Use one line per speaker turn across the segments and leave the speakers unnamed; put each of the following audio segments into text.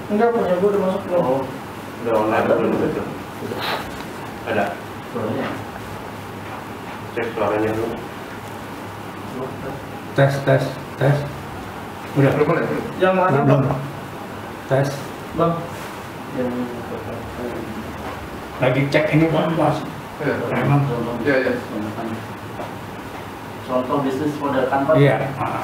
Enggak, punya gue udah masuk belum?
Oh, udah online belum betul? Ada. Cek suaranya dulu.
Tes. Udah.
Belum boleh.
Yang mana
Belum.
bang?
Tes.
Bang.
Lagi cek ini Bang, Mas. Emang.
Iya.
Contoh bisnis model kanvas.
Iya.
Bang.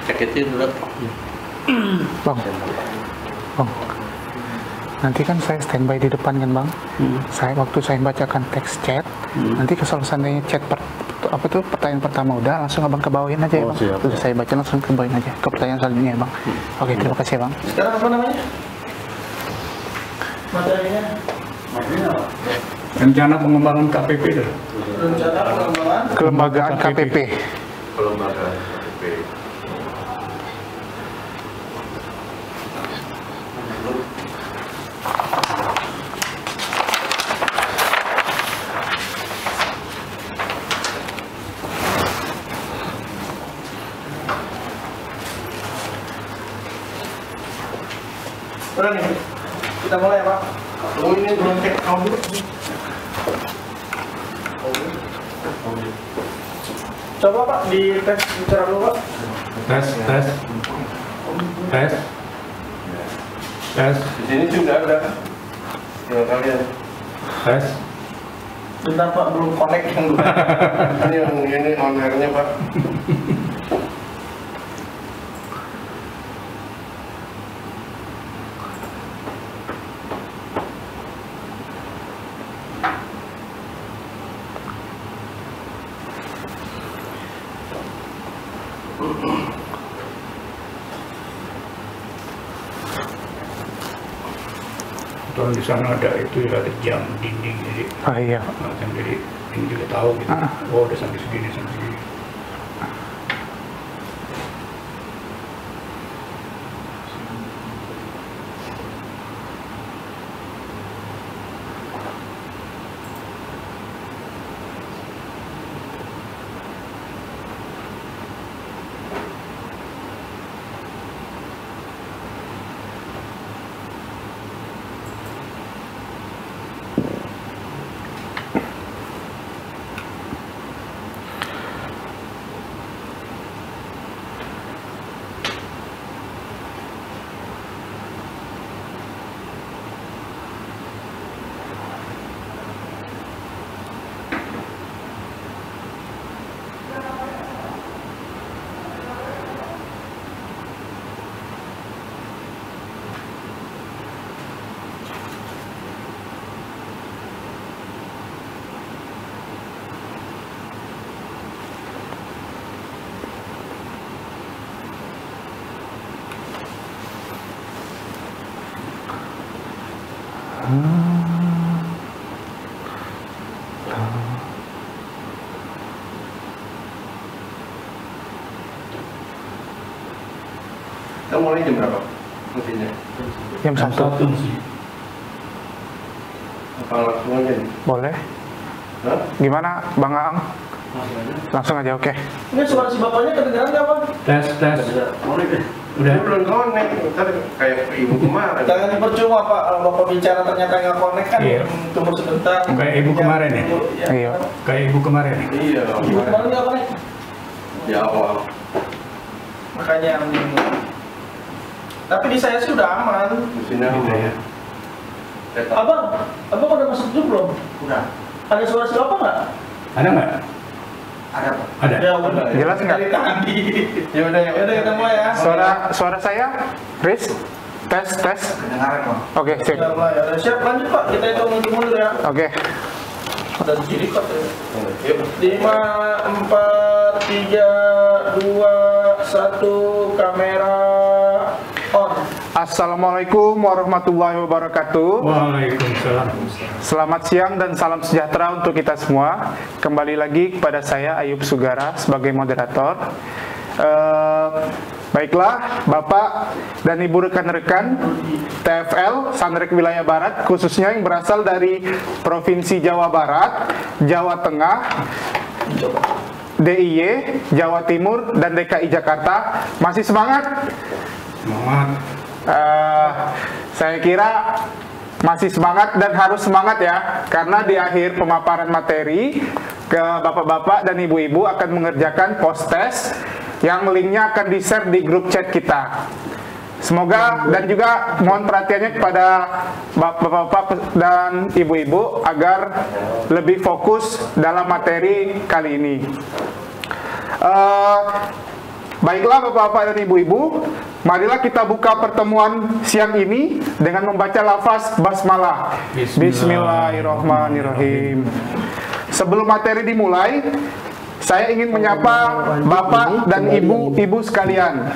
Cek itu dulu.
Bang, nanti kan saya standby di depan kan Bang. Waktu saya bacakan teks chat, nanti keselesaiannya chat pertanyaan pertama udah, langsung abang kebawain aja ya Bang. Terus saya baca langsung kebawain aja ke pertanyaan selanjutnya ya Bang. Oke, terima kasih ya Bang.
Sekarang apa namanya? Materinya?
Rencana pengembangan KPP itu.
Rencana pengembangan
Kelembagaan KPP.
Kelembagaan KPP.
Udah nih, kita mulai ya Pak. Oh ini belum cek audio. Coba Pak di tes bicara dulu Pak.
Tes.
Di sini juga ada. Ya kalian.
Tes.
Bentar Pak, belum connect yang dulu.
Ini on air-nya Pak.
Kalau di sana ada itu ya, ada jam dinding jadi.
Oh iya.
Jadi ini juga tahu gitu. Oh udah sampai segini.
Kita mulai jam berapa? Mestinya.
Jam 1.
sih.
Apa langsung aja nih?
Boleh.
Hah?
Gimana Bang Aang? Langsung aja, oke.
Ini suara si bapaknya kedengeran nggak Pak?
Tes. Udah.
Dia belum connect. Ntar kayak ibu kemarin.
Jangan percuma Pak, kalau Bapak bicara ternyata nggak connect kan,
Iya.
tunggu sebentar.
Kayak ibu kemarin ya?
Iya.
Kayak ibu kemarin.
Iya.
Ibu kemarin nggak connect?
Di awal.
Makanya tapi di saya sih udah aman.
Di sini
Gitu ya.
Abang udah masuk juga belum? Udah. Ada suara si Bapak nggak?
Ada nggak?
Ada Pak.
Ada.
Ya udah.
Jelas nggak?
Dari tadi.
Ya udah
Kita mulai ya.
Suara saya, Riz, tes.
Kedengaran Pak.
Oke, sip.
Kita mulai ya. Siap lanjut Pak. Kita hitung dulu ya.
Oke.
Dan jadi Pak.
Yuk.
5, 4, 3, 2, 1, kamera on.
Assalamualaikum warahmatullahi wabarakatuh.
Waalaikumsalam.
Selamat siang dan salam sejahtera untuk kita semua. Kembali lagi kepada saya Ayub Sugara sebagai moderator. Baiklah, Bapak dan Ibu rekan-rekan TFL Sanrek Wilayah Barat, khususnya yang berasal dari Provinsi Jawa Barat, Jawa Tengah, DIY, Jawa Timur, dan DKI Jakarta. Masih semangat?
Semangat.
Saya kira masih semangat dan harus semangat ya, karena di akhir pemaparan materi ke bapak-bapak dan ibu-ibu akan mengerjakan post test yang linknya akan di-share di grup chat kita. Semoga dan juga mohon perhatiannya kepada bapak-bapak dan ibu-ibu agar lebih fokus dalam materi kali ini. Baiklah bapak-bapak dan ibu-ibu, marilah kita buka pertemuan siang ini dengan membaca lafaz basmalah. Bismillahirrahmanirrahim. Sebelum materi dimulai, saya ingin menyapa bapak dan ibu-ibu sekalian.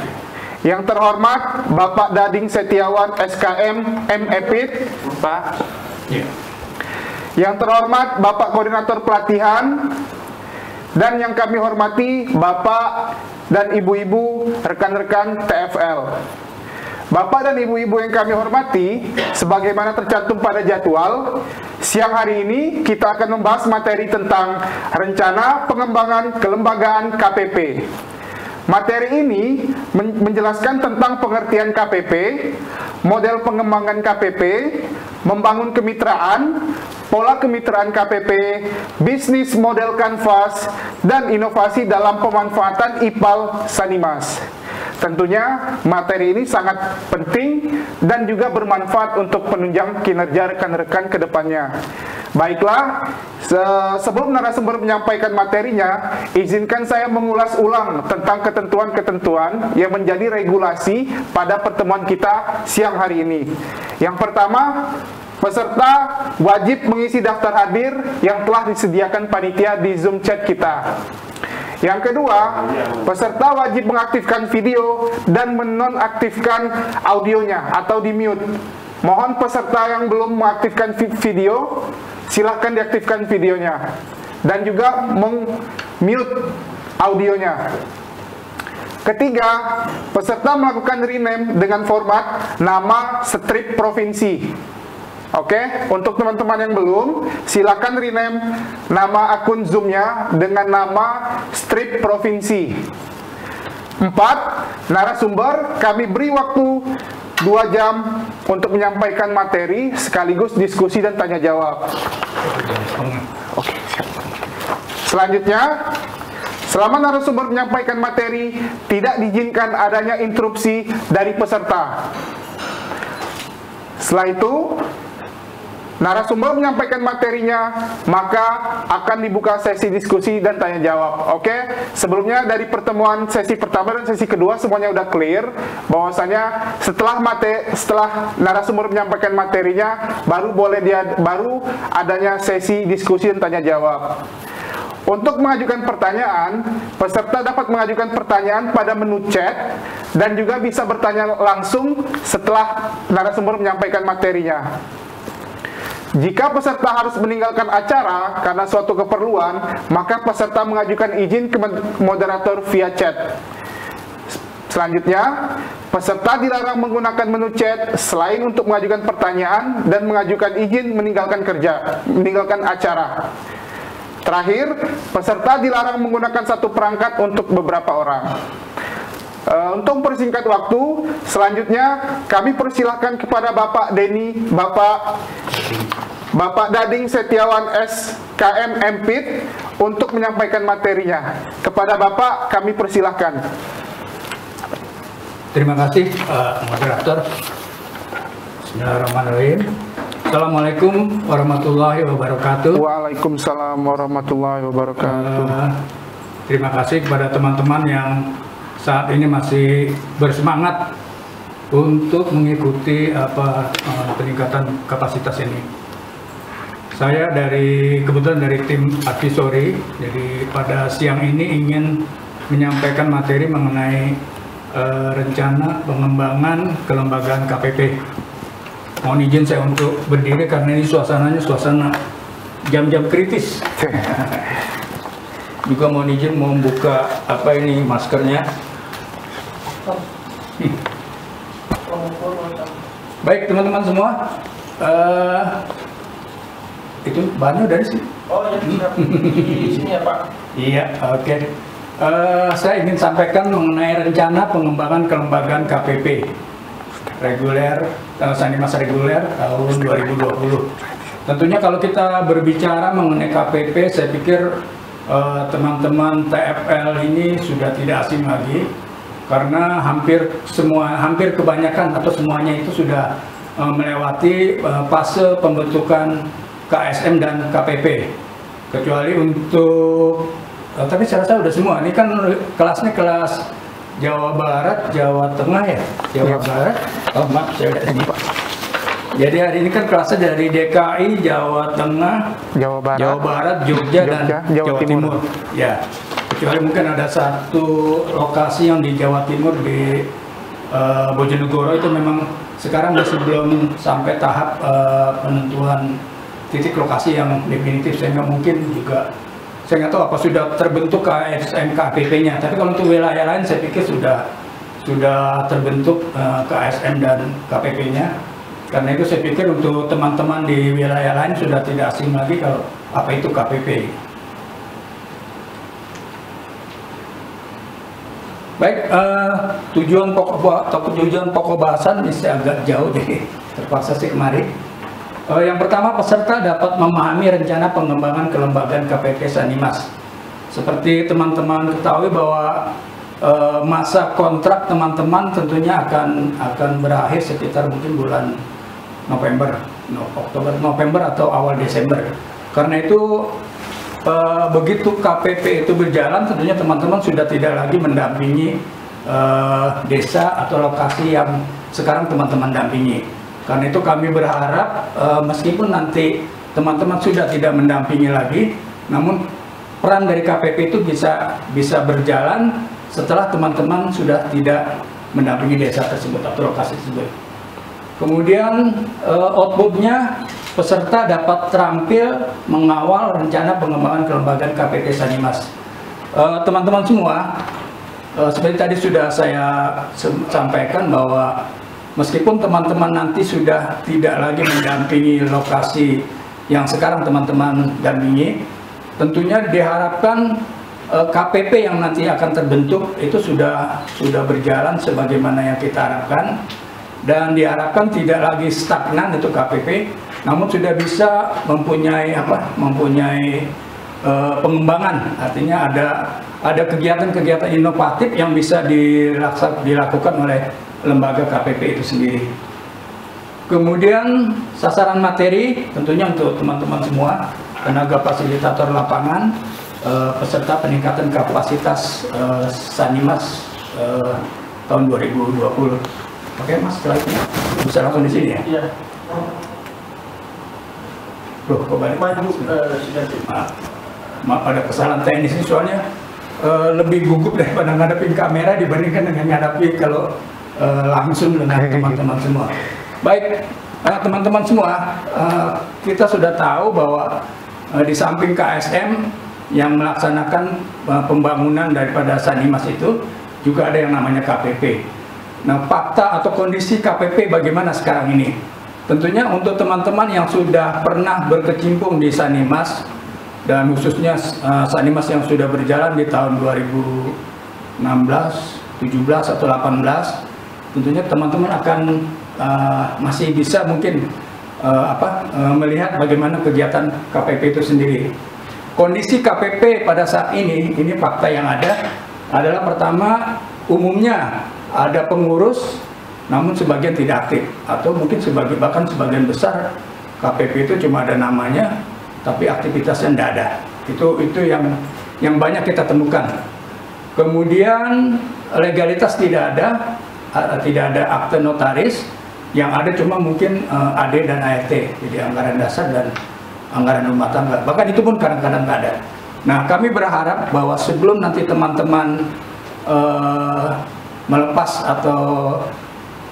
Yang terhormat Bapak Dading Setiawan SKM MEPIT, Pak. Yang terhormat Bapak Koordinator Pelatihan, dan yang kami hormati Bapak dan ibu-ibu rekan-rekan TFL. Bapak dan ibu-ibu yang kami hormati, sebagaimana tercantum pada jadwal, siang hari ini kita akan membahas materi tentang rencana pengembangan kelembagaan KPP. Materi ini menjelaskan tentang pengertian KPP, model pengembangan KPP, membangun kemitraan, pola kemitraan KPP, bisnis model kanvas, dan inovasi dalam pemanfaatan IPAL Sanimas. Tentunya materi ini sangat penting dan juga bermanfaat untuk penunjang kinerja rekan-rekan ke depannya. Baiklah, sebelum narasumber menyampaikan materinya, izinkan saya mengulas ulang tentang ketentuan-ketentuan yang menjadi regulasi pada pertemuan kita siang hari ini. Yang pertama, peserta wajib mengisi daftar hadir yang telah disediakan panitia di Zoom chat kita. Yang kedua, peserta wajib mengaktifkan video dan menonaktifkan audionya atau di-mute. Mohon peserta yang belum mengaktifkan video, silahkan diaktifkan videonya. Dan juga meng-mute audionya. Ketiga, peserta melakukan rename dengan format nama strip provinsi. Oke, untuk teman-teman yang belum, silakan rename nama akun Zoom-nya dengan nama strip provinsi. 4. Narasumber kami beri waktu 2 jam untuk menyampaikan materi sekaligus diskusi dan tanya jawab. Oke, siap. Selanjutnya, selama narasumber menyampaikan materi, tidak diizinkan adanya interupsi dari peserta. Setelah itu, narasumber menyampaikan materinya, maka akan dibuka sesi diskusi dan tanya jawab. Oke, sebelumnya dari pertemuan sesi pertama dan sesi kedua semuanya udah clear bahwasanya setelah narasumber menyampaikan materinya baru adanya sesi diskusi dan tanya jawab. Untuk mengajukan pertanyaan, peserta dapat mengajukan pertanyaan pada menu chat dan juga bisa bertanya langsung setelah narasumber menyampaikan materinya. Jika peserta harus meninggalkan acara karena suatu keperluan, maka peserta mengajukan izin ke moderator via chat. Selanjutnya, peserta dilarang menggunakan menu chat selain untuk mengajukan pertanyaan dan mengajukan izin meninggalkan acara. Terakhir, peserta dilarang menggunakan satu perangkat untuk beberapa orang. Untuk persingkat waktu, selanjutnya kami persilahkan kepada Bapak Bapak Dading Setiawan SKM MEPIT untuk menyampaikan materinya. Kepada Bapak kami persilahkan.
Terima kasih moderator. Bismillahirrahmanirrahim. Assalamualaikum warahmatullahi wabarakatuh.
Waalaikumsalam warahmatullahi wabarakatuh.
Terima kasih kepada teman-teman yang saat ini masih bersemangat untuk mengikuti peningkatan kapasitas ini. Saya kebetulan dari tim advisory, jadi pada siang ini ingin menyampaikan materi mengenai rencana pengembangan kelembagaan KPP. Mohon izin saya untuk berdiri karena ini suasananya suasana jam-jam kritis. Juga mohon izin membuka apa ini maskernya. Baik teman-teman semua, itu bahannya dari sini.
Oh ya, di sini ya Pak.
Iya, oke. Saya ingin sampaikan mengenai rencana pengembangan kelembagaan KPP reguler, Sanimas reguler tahun 2020. Tentunya kalau kita berbicara mengenai KPP, saya pikir teman-teman TFL ini sudah tidak asing lagi, karena hampir kebanyakan atau semuanya itu sudah melewati fase pembentukan KSM dan KPP, kecuali untuk tapi saya rasa udah semua. Ini kan kelasnya kelas Jawa Barat, Jawa Tengah ya, Jawa Barat. Oh maaf, saya udah Pak. Jadi hari ini kan kelasnya dari DKI, Jawa Tengah, Jawa Barat, Jogja dan Jawa Timur. Ya, kecuali mungkin ada satu lokasi yang di Jawa Timur di Bojonegoro, itu memang sekarang masih belum sampai tahap penentuan titik lokasi yang definitif, sehingga mungkin juga saya nggak tahu apa sudah terbentuk KSM KPP-nya. Tapi kalau untuk wilayah lain saya pikir sudah terbentuk KSM dan KPP-nya. Karena itu saya pikir untuk teman-teman di wilayah lain sudah tidak asing lagi kalau apa itu KPP. Baik, tujuan pokok bahasan ini saya agak jauh jadi terpaksa sih kemari. Yang pertama, peserta dapat memahami rencana pengembangan kelembagaan KPP Sanimas. Seperti teman-teman ketahui bahwa masa kontrak teman-teman tentunya akan berakhir sekitar mungkin bulan November atau awal Desember. Karena itu begitu KPP itu berjalan, tentunya teman-teman sudah tidak lagi mendampingi desa atau lokasi yang sekarang teman-teman dampingi. Karena itu kami berharap meskipun nanti teman-teman sudah tidak mendampingi lagi, namun peran dari KPP itu bisa berjalan setelah teman-teman sudah tidak mendampingi desa tersebut atau lokasi tersebut. Kemudian outputnya, peserta dapat terampil mengawal rencana pengembangan kelembagaan KPP Sanimas. Teman-teman semua, seperti tadi sudah saya sampaikan bahwa meskipun teman-teman nanti sudah tidak lagi mendampingi lokasi yang sekarang teman-teman dampingi, tentunya diharapkan KPP yang nanti akan terbentuk itu sudah berjalan sebagaimana yang kita harapkan, dan diharapkan tidak lagi stagnan itu KPP, namun sudah bisa mempunyai pengembangan. Artinya ada kegiatan-kegiatan inovatif yang bisa dilakukan oleh lembaga KPP itu sendiri. Kemudian sasaran materi tentunya untuk teman-teman semua, tenaga fasilitator lapangan, peserta peningkatan kapasitas Sanimas tahun 2020. Oke Mas, selanjutnya bisa langsung di sini ya?
Iya.
Loh, kok balik?
Maju, sudah sih.
Maaf ada kesalahan teknis ini, soalnya lebih gugup daripada ngadepin kamera dibandingkan dengan ngadepin kalau langsung dengan teman-teman semua. Baik, teman-teman semua, kita sudah tahu bahwa di samping KSM yang melaksanakan pembangunan daripada Sanimas itu, juga ada yang namanya KPP. Nah, fakta atau kondisi KPP bagaimana sekarang ini? Tentunya untuk teman-teman yang sudah pernah berkecimpung di Sanimas, dan khususnya Sanimas yang sudah berjalan di tahun 2016, 17 atau 18, tentunya teman-teman akan masih bisa mungkin melihat bagaimana kegiatan KPP itu sendiri. Kondisi KPP pada saat ini fakta yang ada adalah, pertama, umumnya ada pengurus namun sebagian tidak aktif, atau mungkin bahkan sebagian besar KPP itu cuma ada namanya tapi aktivitasnya tidak ada. Itu yang banyak kita temukan. Kemudian legalitas tidak ada akte notaris, yang ada cuma mungkin AD dan ART, jadi anggaran dasar dan anggaran rumah tangga, bahkan itu pun kadang-kadang nggak ada. Nah, kami berharap bahwa sebelum nanti teman-teman melepas atau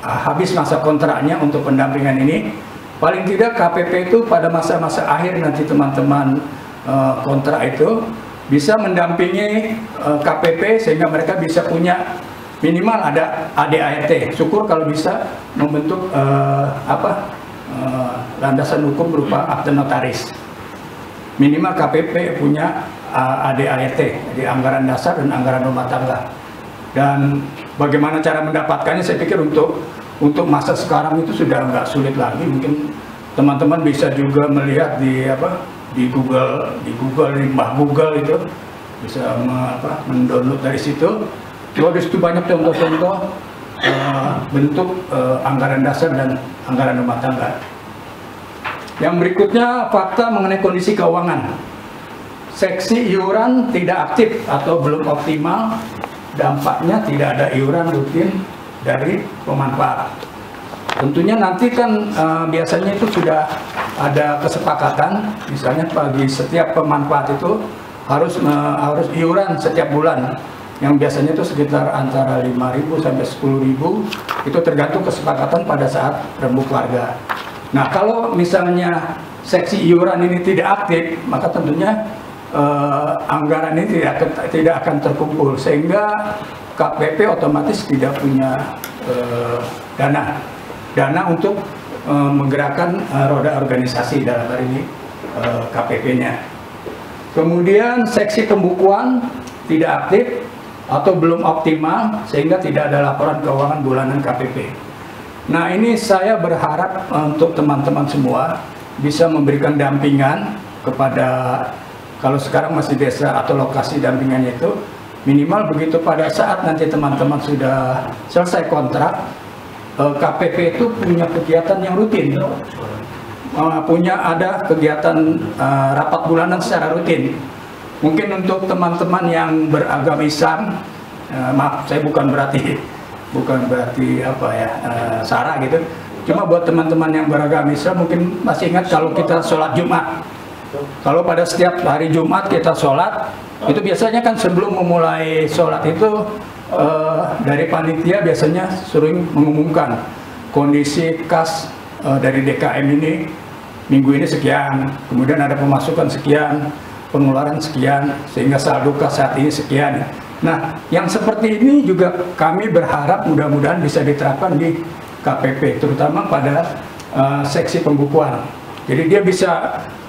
habis masa kontraknya untuk pendampingan ini, paling tidak KPP itu pada masa-masa akhir nanti teman-teman kontrak itu bisa mendampingi KPP sehingga mereka bisa punya minimal ada ADART. Syukur kalau bisa membentuk landasan hukum berupa akte notaris. Minimal KPP punya ADART, jadi anggaran dasar dan anggaran rumah tangga. Dan bagaimana cara mendapatkannya, saya pikir untuk masa sekarang itu sudah nggak sulit lagi. Mungkin teman-teman bisa juga melihat di Google, di Mbah Google itu bisa mendownload dari situ. Di situ banyak contoh-contoh bentuk anggaran dasar dan anggaran rumah tangga. Yang berikutnya fakta mengenai kondisi keuangan. Seksi iuran tidak aktif atau belum optimal, dampaknya tidak ada iuran rutin dari pemanfaat. Tentunya nanti kan biasanya itu sudah ada kesepakatan, misalnya bagi setiap pemanfaat itu harus iuran setiap bulan, yang biasanya itu sekitar antara 5.000 sampai 10.000, itu tergantung kesepakatan pada saat rembuk warga. Nah, kalau misalnya seksi iuran ini tidak aktif, maka tentunya anggaran ini tidak akan terkumpul, sehingga KPP otomatis tidak punya dana untuk menggerakkan roda organisasi, dalam hal ini KPP-nya. Kemudian seksi pembukuan tidak aktif atau belum optimal, sehingga tidak ada laporan keuangan bulanan KPP. Nah, ini saya berharap untuk teman-teman semua bisa memberikan dampingan kepada, kalau sekarang masih desa atau lokasi dampingannya itu, minimal begitu pada saat nanti teman-teman sudah selesai kontrak, KPP itu punya kegiatan yang rutin, ada kegiatan rapat bulanan secara rutin. Mungkin untuk teman-teman yang beragama Islam, maaf, saya bukan berarti sara gitu. Cuma buat teman-teman yang beragama Islam mungkin masih ingat kalau kita sholat Jumat. Kalau pada setiap hari Jumat kita sholat, itu biasanya kan sebelum memulai sholat itu dari panitia biasanya sering mengumumkan kondisi kas dari DKM ini minggu ini sekian, kemudian ada pemasukan sekian, pengeluaran sekian, sehingga saldo kas saat ini sekian. Nah, yang seperti ini juga kami berharap mudah-mudahan bisa diterapkan di KPP, terutama pada seksi pembukuan. Jadi dia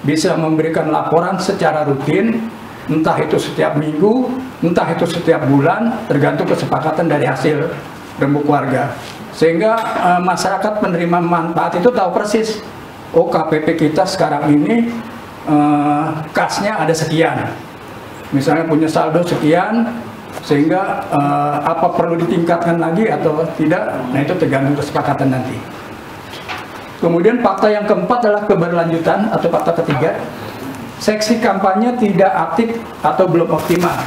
bisa memberikan laporan secara rutin, entah itu setiap minggu, entah itu setiap bulan, tergantung kesepakatan dari hasil rembuk warga. Sehingga masyarakat penerima manfaat itu tahu persis, oh KPP kita sekarang ini kasnya ada sekian, misalnya punya saldo sekian, sehingga apa perlu ditingkatkan lagi atau tidak, nah itu tergantung kesepakatan nanti. Kemudian fakta yang keempat adalah keberlanjutan atau fakta ketiga, seksi kampanye tidak aktif atau belum optimal,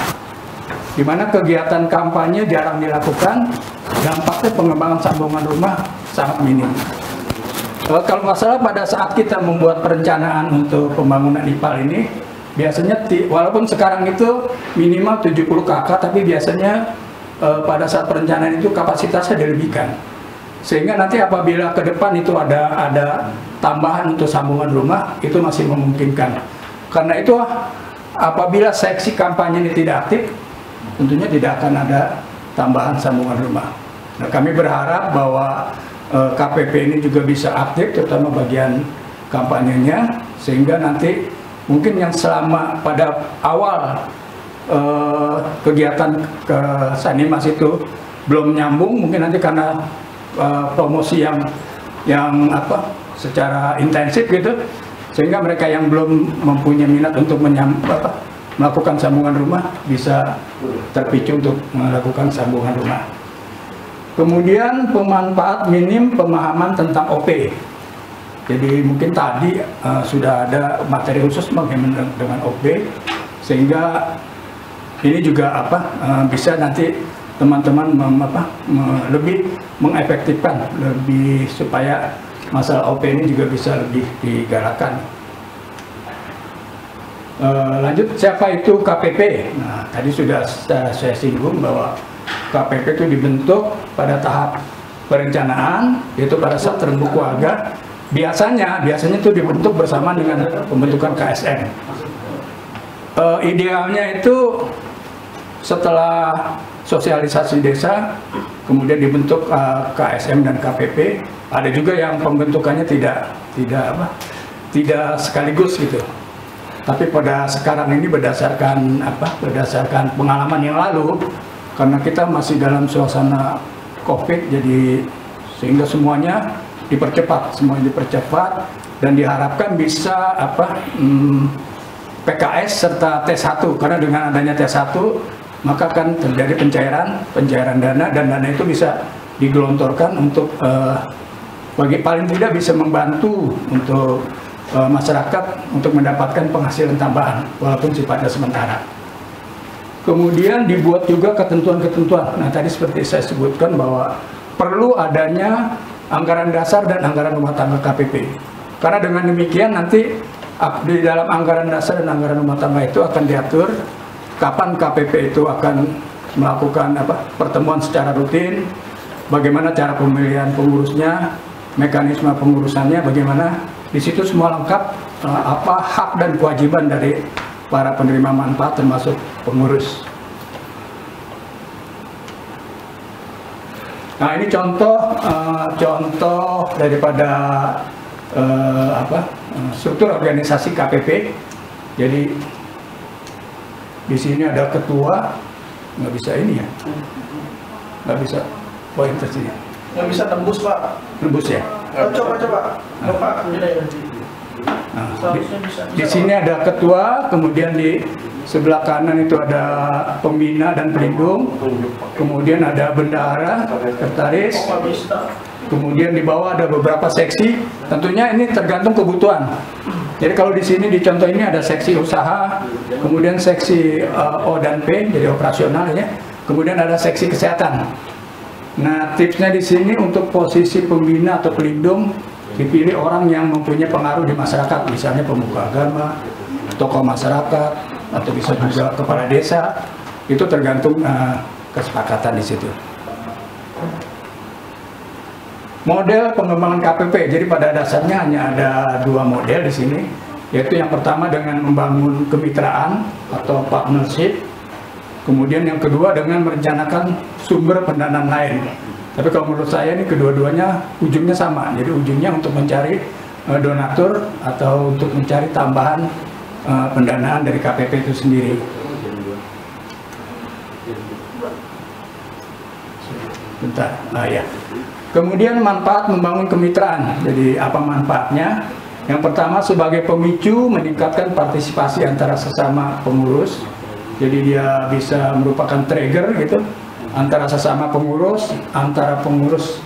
di mana kegiatan kampanye jarang dilakukan, dampaknya pengembangan sambungan rumah sangat minim. Kalau nggak salah pada saat kita membuat perencanaan untuk pembangunan IPAL ini, biasanya walaupun sekarang itu minimal 70 KK, tapi biasanya pada saat perencanaan itu kapasitasnya dilebihkan. Sehingga nanti apabila ke depan itu ada tambahan untuk sambungan rumah, itu masih memungkinkan. Karena itu apabila seksi kampanye ini tidak aktif, tentunya tidak akan ada tambahan sambungan rumah. Nah, kami berharap bahwa KPP ini juga bisa aktif, terutama bagian kampanyenya, sehingga nanti mungkin yang selama pada awal kegiatan ke Sanimas itu belum nyambung, mungkin nanti karena promosi yang secara intensif gitu, sehingga mereka yang belum mempunyai minat untuk melakukan sambungan rumah bisa terpicu untuk melakukan sambungan rumah. Kemudian pemanfaat minim pemahaman tentang OP. Jadi mungkin tadi sudah ada materi khusus mengenai dengan OP, sehingga ini juga bisa nanti teman-teman lebih mengefektifkan, lebih supaya masalah OP ini juga bisa lebih digalakkan. Lanjut, siapa itu KPP? Nah, tadi sudah saya singgung bahwa KPP itu dibentuk pada tahap perencanaan, yaitu pada saat terumbu keluarga. Biasanya itu dibentuk bersama dengan pembentukan KSM. Idealnya itu setelah sosialisasi desa, kemudian dibentuk KSM dan KPP. Ada juga yang pembentukannya tidak sekaligus gitu. Tapi pada sekarang ini berdasarkan pengalaman yang lalu, karena kita masih dalam suasana COVID, jadi sehingga semuanya dipercepat dan diharapkan bisa PKS serta T1, karena dengan adanya T1 maka akan terjadi pencairan dana, dan dana itu bisa digelontorkan untuk paling tidak bisa membantu untuk masyarakat untuk mendapatkan penghasilan tambahan walaupun sifatnya sementara. Kemudian dibuat juga ketentuan-ketentuan. Nah, tadi seperti saya sebutkan bahwa perlu adanya anggaran dasar dan anggaran rumah tangga KPP. Karena dengan demikian nanti di dalam anggaran dasar dan anggaran rumah tangga itu akan diatur kapan KPP itu akan melakukan pertemuan secara rutin, bagaimana cara pemilihan pengurusnya, mekanisme pengurusannya, bagaimana. Di situ semua lengkap apa hak dan kewajiban dari para penerima manfaat termasuk pengurus. Nah, ini contoh daripada struktur organisasi KPP. Jadi di sini ada ketua, nggak bisa ini ya, nggak bisa poin tersini.
Nggak bisa tembus, Pak.
Tembus ya.
Coba. Bapak,
Nah, di sini ada ketua, kemudian di sebelah kanan itu ada pembina dan pelindung, kemudian ada bendahara, sekretaris, kemudian di bawah ada beberapa seksi. Tentunya ini tergantung kebutuhan. Jadi kalau di sini di contoh ini ada seksi usaha, kemudian seksi O dan P, jadi operasional ya, kemudian ada seksi kesehatan. Nah, tipsnya di sini untuk posisi pembina atau pelindung dipilih orang yang mempunyai pengaruh di masyarakat, misalnya pemuka agama, tokoh masyarakat, atau bisa juga kepala desa. Itu tergantung kesepakatan di situ. Model pengembangan KPP, jadi pada dasarnya hanya ada dua model di sini, yaitu yang pertama dengan membangun kemitraan atau partnership, kemudian yang kedua dengan merencanakan sumber pendanaan lain. Tapi kalau menurut saya ini kedua-duanya ujungnya sama, jadi ujungnya untuk mencari donatur atau untuk mencari tambahan pendanaan dari KPP itu sendiri. Bentar, ya. Kemudian manfaat membangun kemitraan. Jadi apa manfaatnya? Yang pertama sebagai pemicu meningkatkan partisipasi antara sesama pengurus. Jadi dia bisa merupakan trigger gitu antara sesama pengurus, antara pengurus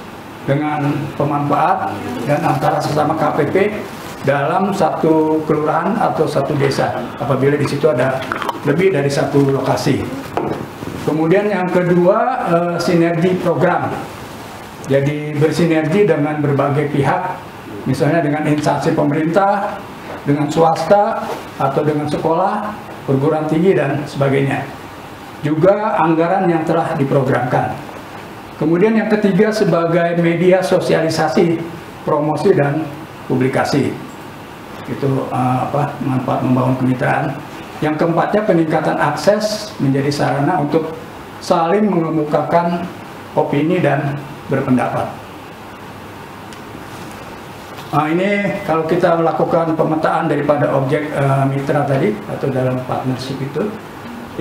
dengan pemanfaat, dan antara sesama KPP dalam satu kelurahan atau satu desa apabila di situ ada lebih dari satu lokasi. Kemudian yang kedua sinergi program. Jadi bersinergi dengan berbagai pihak, misalnya dengan instansi pemerintah, dengan swasta, atau dengan sekolah, perguruan tinggi, dan sebagainya. Juga anggaran yang telah diprogramkan. Kemudian yang ketiga sebagai media sosialisasi, promosi, dan publikasi. Itu manfaat membangun kemitraan. Yang keempatnya peningkatan akses menjadi sarana untuk saling mengemukakan opini dan berpendapat. Nah, ini kalau kita melakukan pemetaan daripada objek mitra tadi atau dalam partnership itu,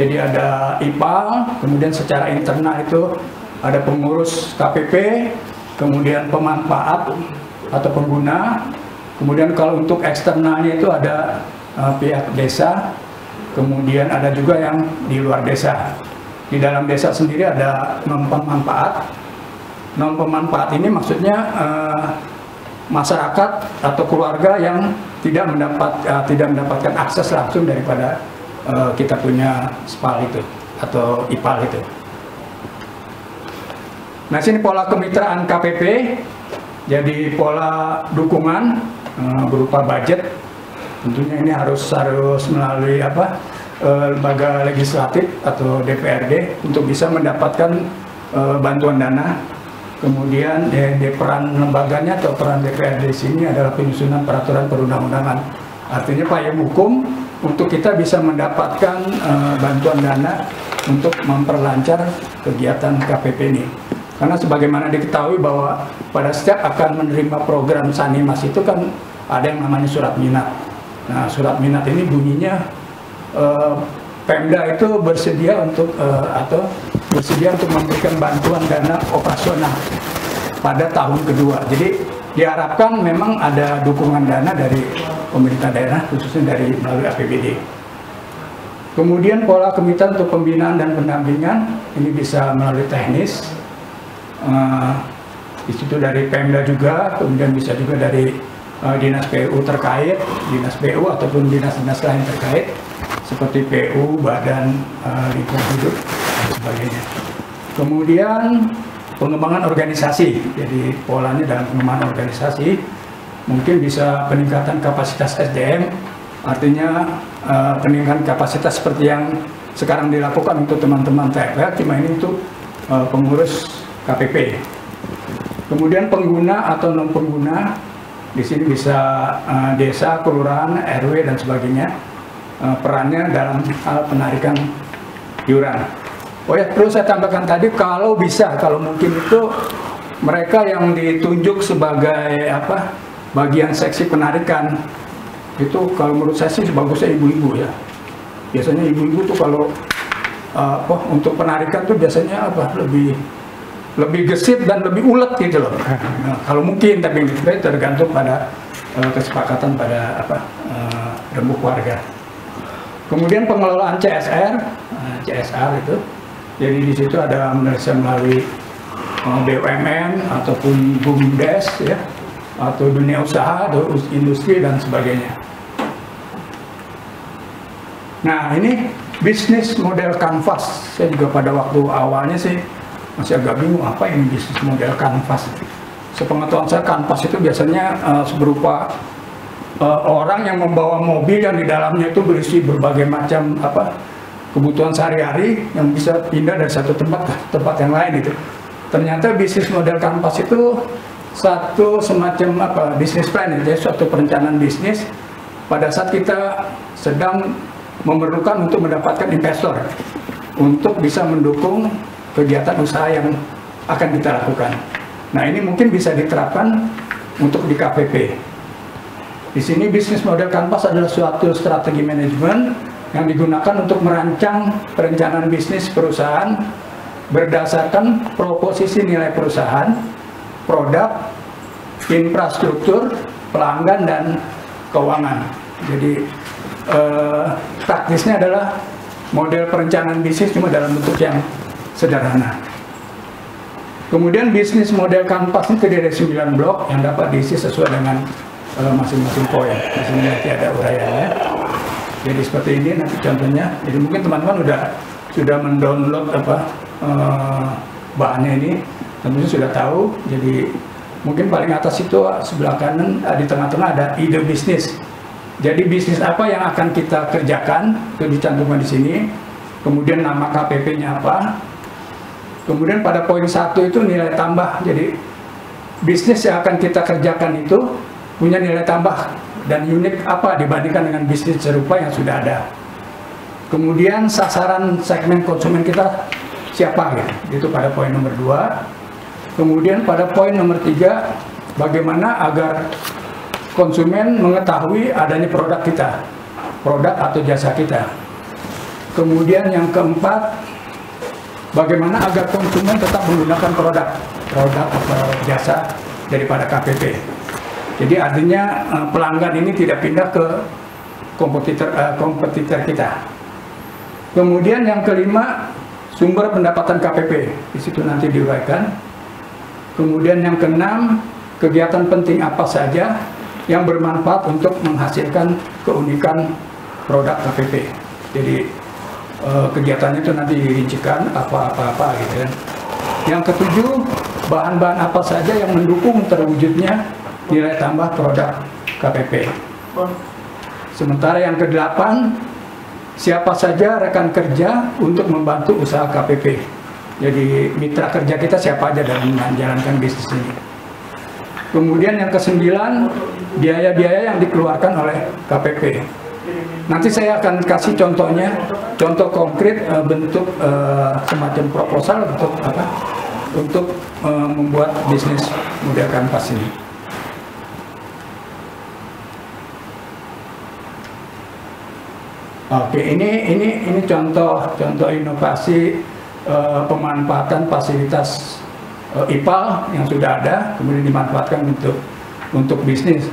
jadi ada IPAL, kemudian secara internal itu ada pengurus KPP, kemudian pemanfaat atau pengguna, kemudian kalau untuk eksternalnya itu ada pihak desa, kemudian ada juga yang di luar desa. Di dalam desa sendiri ada non-pemanfaat. Non-pemanfaat ini maksudnya masyarakat atau keluarga yang tidak mendapatkan akses langsung daripada kita punya SPAL itu atau IPAL itu. Nah, sini pola kemitraan KPP. Jadi pola dukungan berupa budget. Tentunya ini harus melalui lembaga legislatif atau DPRD untuk bisa mendapatkan bantuan dana. Kemudian peran lembaganya atau peran DPRD di sini adalah penyusunan peraturan perundang-undangan. Artinya payung hukum untuk kita bisa mendapatkan bantuan dana untuk memperlancar kegiatan KPP ini. Karena sebagaimana diketahui bahwa pada setiap akan menerima program Sanimas itu kan ada yang namanya surat minat. Nah, surat minat ini bunyinya Pemda itu bersedia untuk memberikan bantuan dana operasional pada tahun kedua. Jadi diharapkan memang ada dukungan dana dari pemerintah daerah, khususnya dari melalui APBD. Kemudian pola kemitraan untuk pembinaan dan pendampingan ini bisa melalui teknis. Di situ dari Pemda juga, kemudian bisa juga dari dinas PU terkait, dinas PU ataupun dinas-dinas lain terkait, seperti PU, Badan Lingkungan Hidup, dan sebagainya. Kemudian pengembangan organisasi, jadi polanya dalam pengembangan organisasi mungkin bisa peningkatan kapasitas SDM, artinya peningkatan kapasitas seperti yang sekarang dilakukan untuk teman-teman TFR, cuma ini untuk pengurus KPP. Kemudian pengguna atau non pengguna, di sini bisa desa, kelurahan, RW dan sebagainya. Perannya dalam hal penarikan iuran. Oh ya, perlu saya tambahkan tadi, kalau bisa, kalau mungkin itu mereka yang ditunjuk sebagai bagian seksi penarikan itu, kalau menurut saya sih bagusnya ibu-ibu ya. Biasanya ibu-ibu tuh kalau untuk penarikan tuh biasanya lebih gesit dan lebih ulet gitu loh. Nah, kalau mungkin, tapi itu tergantung pada kesepakatan pada rembuk warga. Kemudian pengelolaan CSR itu, jadi di situ ada penyelesaian melalui BUMN ataupun BUMDes ya, atau dunia usaha atau industri dan sebagainya. Nah, ini bisnis model kanvas. Saya juga pada waktu awalnya sih masih agak bingung apa ini bisnis model kanvas. Sepengetahuan saya, kanvas itu biasanya berupa orang yang membawa mobil yang di dalamnya itu berisi berbagai macam kebutuhan sehari-hari yang bisa pindah dari satu tempat ke tempat yang lain itu. Ternyata bisnis model kanvas itu satu semacam bisnis plan, jadi suatu perencanaan bisnis pada saat kita sedang memerlukan untuk mendapatkan investor untuk bisa mendukung kegiatan usaha yang akan kita lakukan. Nah, ini mungkin bisa diterapkan untuk di KPP. Di sini bisnis model kanvas adalah suatu strategi manajemen yang digunakan untuk merancang perencanaan bisnis perusahaan berdasarkan proposisi nilai perusahaan, produk, infrastruktur, pelanggan, dan keuangan. Jadi praktisnya adalah model perencanaan bisnis cuma dalam bentuk yang sederhana. Kemudian bisnis model kanvas ini terdiri dari 9 blok yang dapat diisi sesuai dengan masing-masing poin. Di sini nanti ada uraiannya. Jadi seperti ini nanti contohnya. Jadi mungkin teman-teman sudah mendownload bahannya ini, tentunya sudah tahu. Jadi mungkin paling atas itu sebelah kanan, di tengah-tengah ada ide bisnis. Jadi bisnis apa yang akan kita kerjakan itu dicantumkan di sini. Kemudian nama KPP-nya apa. Kemudian pada poin 1 itu nilai tambah. Jadi bisnis yang akan kita kerjakan itu punya nilai tambah dan unik apa dibandingkan dengan bisnis serupa yang sudah ada. Kemudian sasaran segmen konsumen kita siapa gitu. Itu pada poin nomor 2. Kemudian pada poin nomor 3, bagaimana agar konsumen mengetahui adanya produk kita, produk atau jasa kita. Kemudian yang keempat, bagaimana agar konsumen tetap menggunakan produk atau jasa daripada KPP. Jadi artinya pelanggan ini tidak pindah ke kompetitor kita. Kemudian yang kelima, sumber pendapatan KPP. Di situ nanti diuraikan. Kemudian yang keenam, kegiatan penting apa saja yang bermanfaat untuk menghasilkan keunikan produk KPP. Jadi kegiatannya itu nanti dirincikan apa gitu kan. Yang ketujuh, bahan-bahan apa saja yang mendukung terwujudnya nilai tambah produk KPP. Sementara yang kedelapan, siapa saja rekan kerja untuk membantu usaha KPP. Jadi mitra kerja kita siapa aja dalam menjalankan bisnis ini. Kemudian yang ke-9, biaya-biaya yang dikeluarkan oleh KPP. Nanti saya akan kasih contohnya, contoh konkret bentuk semacam proposal untuk apa? Untuk membuat bisnis model kanvas ini. Oke, ini contoh inovasi pemanfaatan fasilitas IPAL yang sudah ada, kemudian dimanfaatkan untuk bisnis.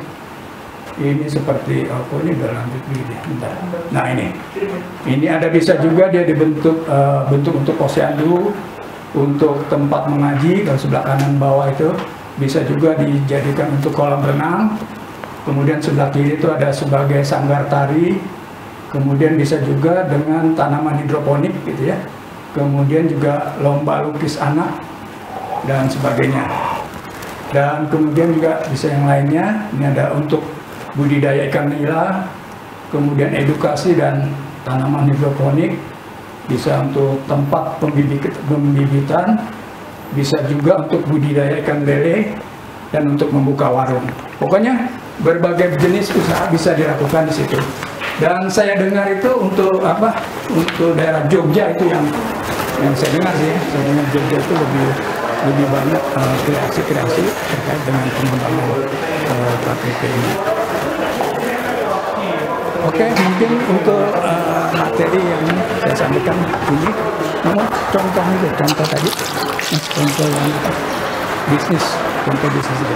Ini seperti, oh ini udah lanjut begini, bentar. Nah ini ada bisa juga dia dibentuk untuk posyandu, untuk tempat mengaji, dan sebelah kanan bawah itu bisa juga dijadikan untuk kolam renang. Kemudian sebelah kiri itu ada sebagai sanggar tari. Kemudian bisa juga dengan tanaman hidroponik gitu ya. Kemudian juga lomba lukis anak dan sebagainya. Dan kemudian juga bisa yang lainnya. Ini ada untuk budidaya ikan nila, kemudian edukasi dan tanaman hidroponik, bisa untuk tempat pembibitan, bisa juga untuk budidaya ikan lele, dan untuk membuka warung. Pokoknya berbagai jenis usaha bisa dilakukan di situ. Dan saya dengar itu untuk apa? Untuk daerah Jogja itu yang saya dengar sih, saya dengar Jogja itu lebih banyak kreasi-kreasi terkait dengan pengembangan KPP ini. Oke, mungkin untuk materi yang saya sampaikan ini, contoh itu, contoh tadi, contoh yang bisnis, contoh bisnis itu.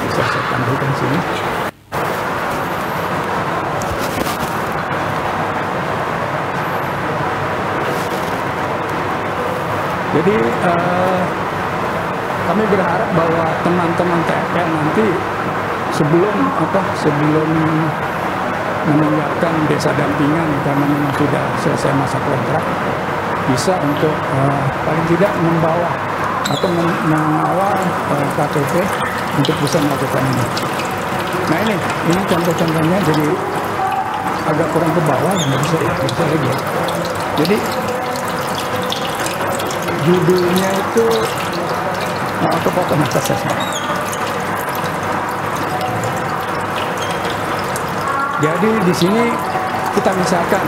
Bisa saya tampilkan sini. Jadi kami berharap bahwa teman-teman TFL nanti sebelum meninggalkan desa dampingan karena memang sudah selesai masa kontrak, bisa untuk paling tidak membawa atau mengawal KPP untuk bisa melakukan ini. Nah ini contoh-contohnya, jadi agak kurang ke bawah, nggak bisa lagi. Jadi judulnya itu kepotong atas saya. Jadi di sini kita misalkan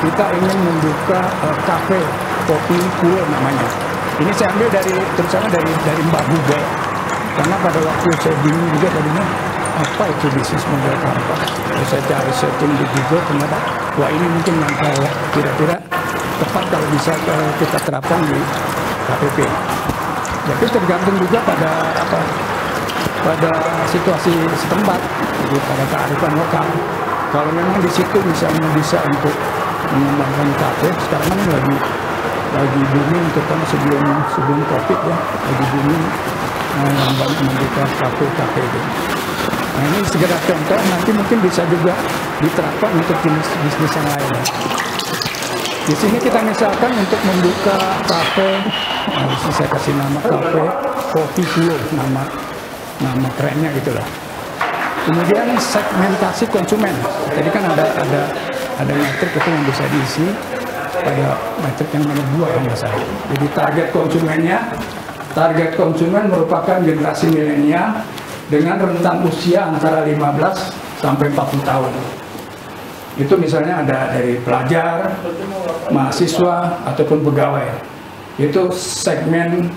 kita ingin membuka kafe kopi pulau namanya. Ini saya ambil terutama dari Mbak Google, karena pada waktu saya bingung juga tadinya apa itu bisnis model kanvas. Saya cari setting di Google, ternyata wah ini mungkin yang kira-kira tepat kalau bisa kita terapkan di KPP. Jadi tergantung juga pada situasi setempat, jadi pada kearifan lokal. Kalau memang di situ misalnya bisa untuk mengembangkan kafe, sekarang kan lagi booming, terutama sebelum COVID ya, lagi booming yang banyak membuka kafe itu. Nah ini segera contoh, nanti mungkin bisa juga diterapkan untuk jenis bisnis yang lain. Di sini kita misalkan untuk membuka kafe, saya kasih nama kafe Kopi Pulau, nama kerennya gitulah. Kemudian segmentasi konsumen. Tadi kan ada metrik itu yang bisa diisi pada metrik yang nomor 2 kalau nggak salah. Jadi target konsumen merupakan generasi milenial dengan rentang usia antara 15 sampai 40 tahun. Itu misalnya ada dari pelajar, mahasiswa ataupun pegawai. Itu segmen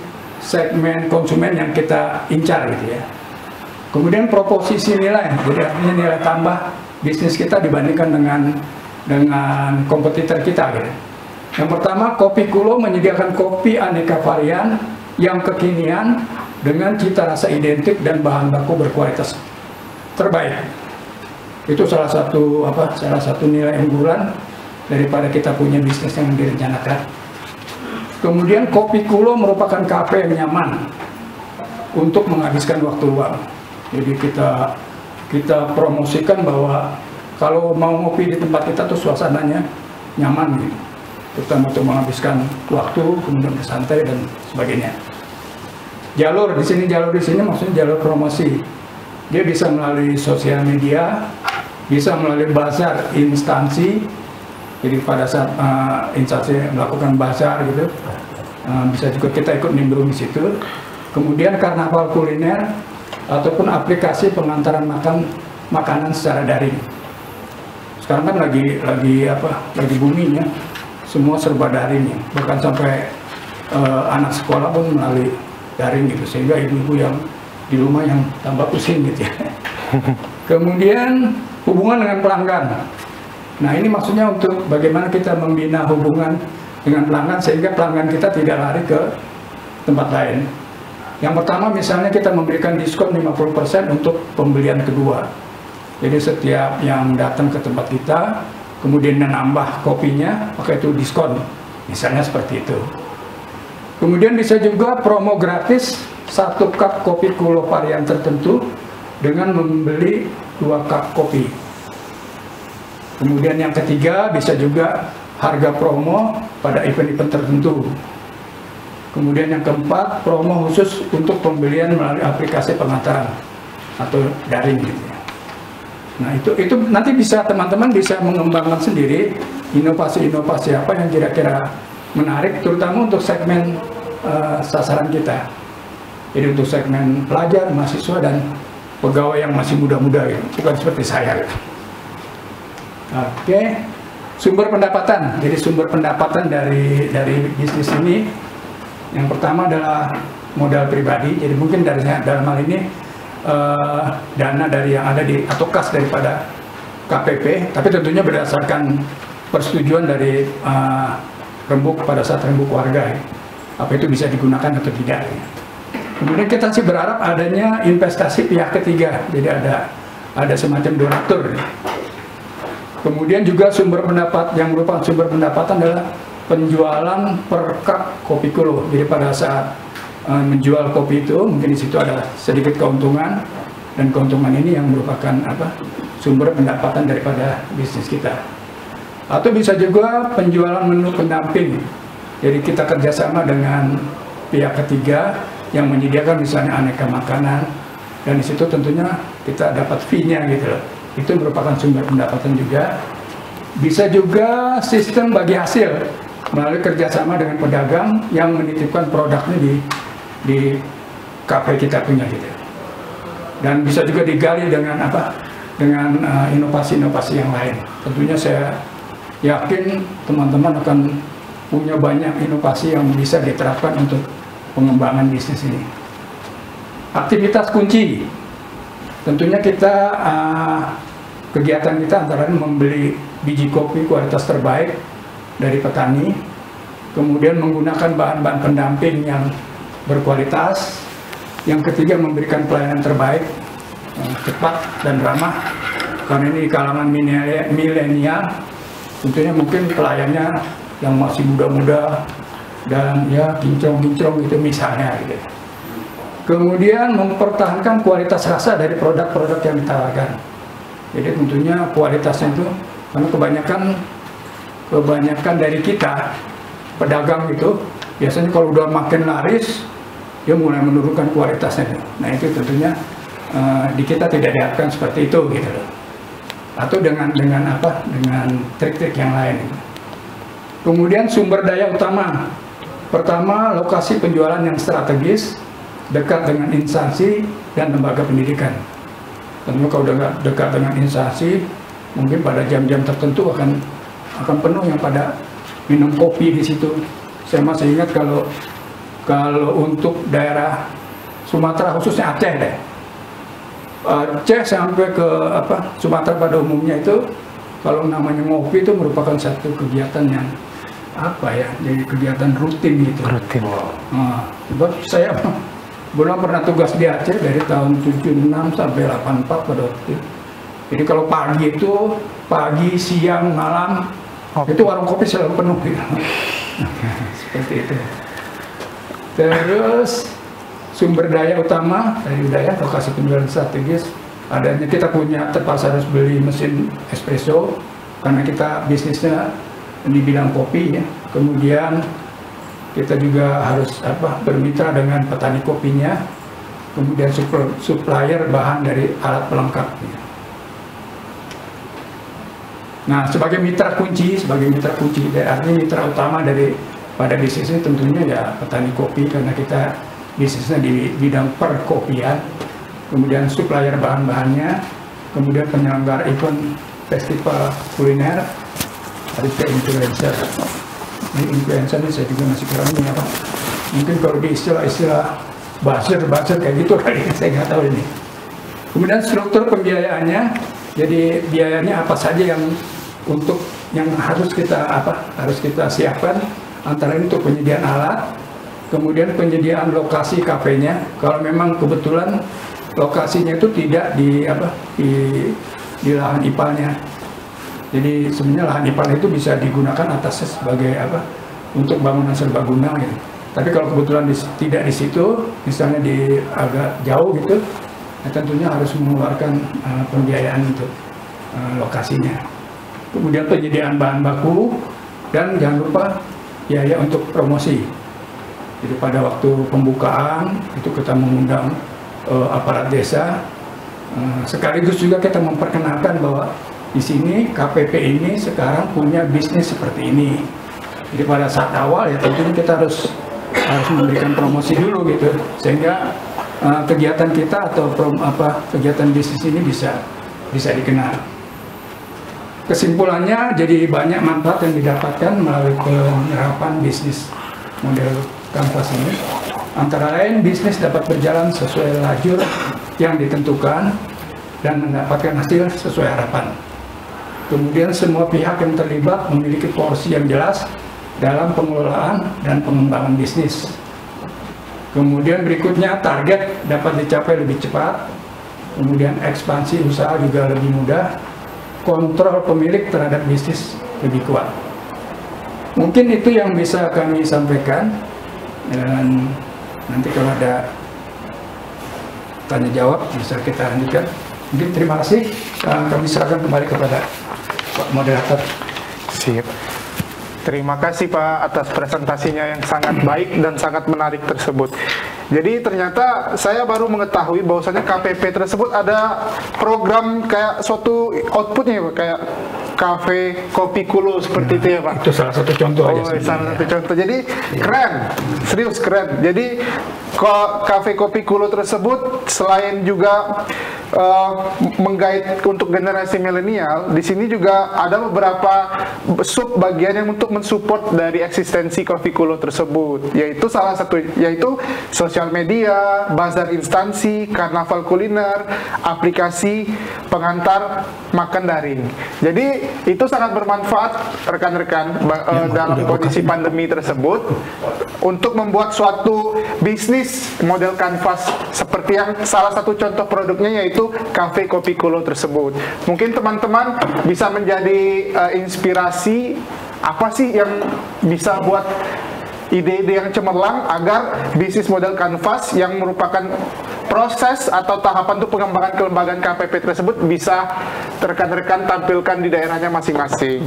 konsumen yang kita incar gitu ya. Kemudian proposisi nilai, jadi artinya nilai tambah bisnis kita dibandingkan dengan kompetitor kita gitu. Yang pertama, Kopi Kulo menyediakan kopi aneka varian yang kekinian dengan cita rasa identik dan bahan baku berkualitas terbaik. Itu salah satu nilai unggulan daripada kita punya bisnis yang direncanakan. Kemudian Kopi Kulo merupakan kafe yang nyaman untuk menghabiskan waktu luang. Jadi kita promosikan bahwa kalau mau ngopi di tempat kita tuh suasananya nyaman gitu. Terutama untuk menghabiskan waktu, kemudian bersantai dan sebagainya. Jalur di sini maksudnya jalur promosi. Dia bisa melalui sosial media, bisa melalui bazar instansi. Jadi pada saat instansi melakukan bazar gitu, bisa juga kita ikut nimbrung di situ. Kemudian karnaval kuliner ataupun aplikasi pengantaran makanan secara daring. Sekarang kan lagi booming ya, semua serba daring ya. Bahkan sampai anak sekolah pun melalui daring gitu, sehingga ibu-ibu yang di rumah yang tambah pusing gitu ya. Kemudian hubungan dengan pelanggan. Nah ini maksudnya untuk bagaimana kita membina hubungan dengan pelanggan sehingga pelanggan kita tidak lari ke tempat lain. Yang pertama misalnya kita memberikan diskon 50% untuk pembelian kedua. Jadi setiap yang datang ke tempat kita kemudian nambah kopinya, maka itu diskon. Misalnya seperti itu. Kemudian bisa juga promo gratis 1 cup kopi Kulo varian tertentu dengan membeli 2 cup kopi. Kemudian yang ketiga bisa juga harga promo pada event-event tertentu. Kemudian yang keempat, promo khusus untuk pembelian melalui aplikasi pengantaran atau daring gitu ya. Nah itu nanti bisa teman-teman bisa mengembangkan sendiri inovasi-inovasi apa yang kira-kira menarik, terutama untuk segmen sasaran kita. Jadi untuk segmen pelajar, mahasiswa dan pegawai yang masih muda-muda gitu, bukan seperti saya gitu. Oke, sumber pendapatan. Jadi sumber pendapatan dari bisnis ini yang pertama adalah modal pribadi. Jadi mungkin dalam hal ini dana dari yang ada atau kas daripada KPP, tapi tentunya berdasarkan persetujuan dari rembuk pada saat rembuk warga. Apa itu bisa digunakan atau tidak. Kemudian kita sih berharap adanya investasi pihak ketiga. Jadi ada semacam donatur. Kemudian juga sumber pendapat yang merupakan sumber pendapatan adalah penjualan per cup kopi Kulo. Jadi pada saat menjual kopi itu mungkin di situ ada sedikit keuntungan, dan keuntungan ini yang merupakan sumber pendapatan daripada bisnis kita. Atau bisa juga penjualan menu pendamping. Jadi kita kerjasama dengan pihak ketiga yang menyediakan misalnya aneka makanan, dan di situ tentunya kita dapat fee-nya gitu loh. Itu merupakan sumber pendapatan juga. Bisa juga sistem bagi hasil melalui kerjasama dengan pedagang yang menitipkan produknya di kafe kita punya gitu. Dan bisa juga digali dengan dengan inovasi-inovasi yang lain. Tentunya saya yakin teman-teman akan punya banyak inovasi yang bisa diterapkan untuk pengembangan bisnis ini. Aktivitas kunci. Tentunya kita kegiatan kita antara lain membeli biji kopi kualitas terbaik dari petani, kemudian menggunakan bahan-bahan pendamping yang berkualitas, yang ketiga memberikan pelayanan terbaik, cepat dan ramah, karena ini kalangan milenial, tentunya mungkin pelayannya yang masih muda-muda dan ya kinclong-kinclong gitu misalnya gitu. Kemudian mempertahankan kualitas rasa dari produk-produk yang ditawarkan. Jadi tentunya kualitasnya itu, karena kebanyakan dari kita pedagang itu biasanya kalau udah makin laris dia mulai menurunkan kualitasnya. Nah itu tentunya di kita tidak diharapkan seperti itu gitu loh. Atau dengan trik-trik yang lain. Kemudian sumber daya utama. Pertama, lokasi penjualan yang strategis, dekat dengan instansi dan lembaga pendidikan. Tentu kalau dekat dengan instansi, mungkin pada jam-jam tertentu akan penuh yang pada minum kopi di situ. Saya masih ingat kalau untuk daerah Sumatera, khususnya Aceh deh. Aceh sampai ke Sumatera pada umumnya itu, kalau namanya ngopi itu merupakan satu kegiatan yang jadi kegiatan rutin gitu.
Rutin.
Sebab saya belum pernah tugas di Aceh dari tahun 76 sampai 84 pada waktu itu. Jadi kalau pagi, siang, malam, itu warung kopi selalu penuh gitu. Seperti itu. Terus sumber daya utama dari budaya, lokasi penjualan strategis, adanya kita terpaksa harus beli mesin espresso karena kita bisnisnya di bidang kopi ya. Kemudian kita juga harus bermitra dengan petani kopinya, kemudian supplier bahan dari alat pelengkapnya. Nah, sebagai mitra kunci, artinya mitra utama pada bisnis ini tentunya ya petani kopi, karena kita bisnisnya di bidang perkopian, kemudian supplier bahan-bahannya, kemudian penyelenggara event festival kuliner, ada juga influencer. Ini influencer ini saya juga masih kurang ini apa? Mungkin kalau di istilah buzzer kayak gitu kali, saya nggak tahu ini. Kemudian struktur pembiayaannya, jadi biayanya apa saja yang harus kita siapkan, antara itu penyediaan alat, kemudian penyediaan lokasi kafenya. Kalau memang kebetulan lokasinya itu tidak di lahan IPA-nya. Jadi sebenarnya lahan IPA itu bisa digunakan atasnya sebagai untuk bangunan serbaguna gitu. Tapi kalau kebetulan tidak di situ, misalnya di agak jauh gitu, ya tentunya harus mengeluarkan pembiayaan untuk lokasinya. Kemudian penyediaan bahan baku, dan jangan lupa biaya untuk promosi. Jadi pada waktu pembukaan itu kita mengundang aparat desa, sekaligus juga kita memperkenalkan bahwa di sini KPP ini sekarang punya bisnis seperti ini. Jadi pada saat awal ya tentunya kita harus memberikan promosi dulu gitu, sehingga kegiatan kita atau kegiatan bisnis ini bisa dikenal. Kesimpulannya, jadi banyak manfaat yang didapatkan melalui penerapan bisnis model Canvas ini. Antara lain, bisnis dapat berjalan sesuai lajur yang ditentukan dan mendapatkan hasil sesuai harapan. Kemudian semua pihak yang terlibat memiliki porsi yang jelas dalam pengelolaan dan pengembangan bisnis. Kemudian berikutnya, target dapat dicapai lebih cepat. Kemudian ekspansi usaha juga lebih mudah. Kontrol pemilik terhadap bisnis lebih kuat. Mungkin itu yang bisa kami sampaikan, dan nanti kalau ada tanya jawab bisa kita lanjutkan. Mungkin terima kasih, kami serahkan kembali kepada Pak Moderator.
Sip. Terima kasih Pak atas presentasinya yang sangat baik dan sangat menarik tersebut. Jadi ternyata saya baru mengetahui bahwasanya KPP tersebut ada program kayak suatu outputnya ya Pak, kayak Cafe Kopi Kulo seperti itu ya Pak.
Itu salah satu contoh aja.
Salah satu contoh. Jadi keren, serius keren. Jadi Cafe Kopi Kulo tersebut selain juga menggait untuk generasi milenial, di sini juga ada beberapa sub bagian yang untuk mensupport dari eksistensi Kopi Kulo tersebut, yaitu salah satu yaitu sosial media, bazar instansi, karnaval kuliner, aplikasi pengantar makan daring. Jadi itu sangat bermanfaat rekan-rekan dalam kondisi pandemi tersebut untuk membuat suatu bisnis model Canvas seperti yang salah satu contoh produknya yaitu Cafe Kopi Kulo tersebut. Mungkin teman-teman bisa menjadi inspirasi apa sih yang bisa buat ide-ide yang cemerlang agar bisnis model Canvas yang merupakan proses atau tahapan untuk pengembangan kelembagaan KPP tersebut bisa rekan-rekan tampilkan di daerahnya masing-masing.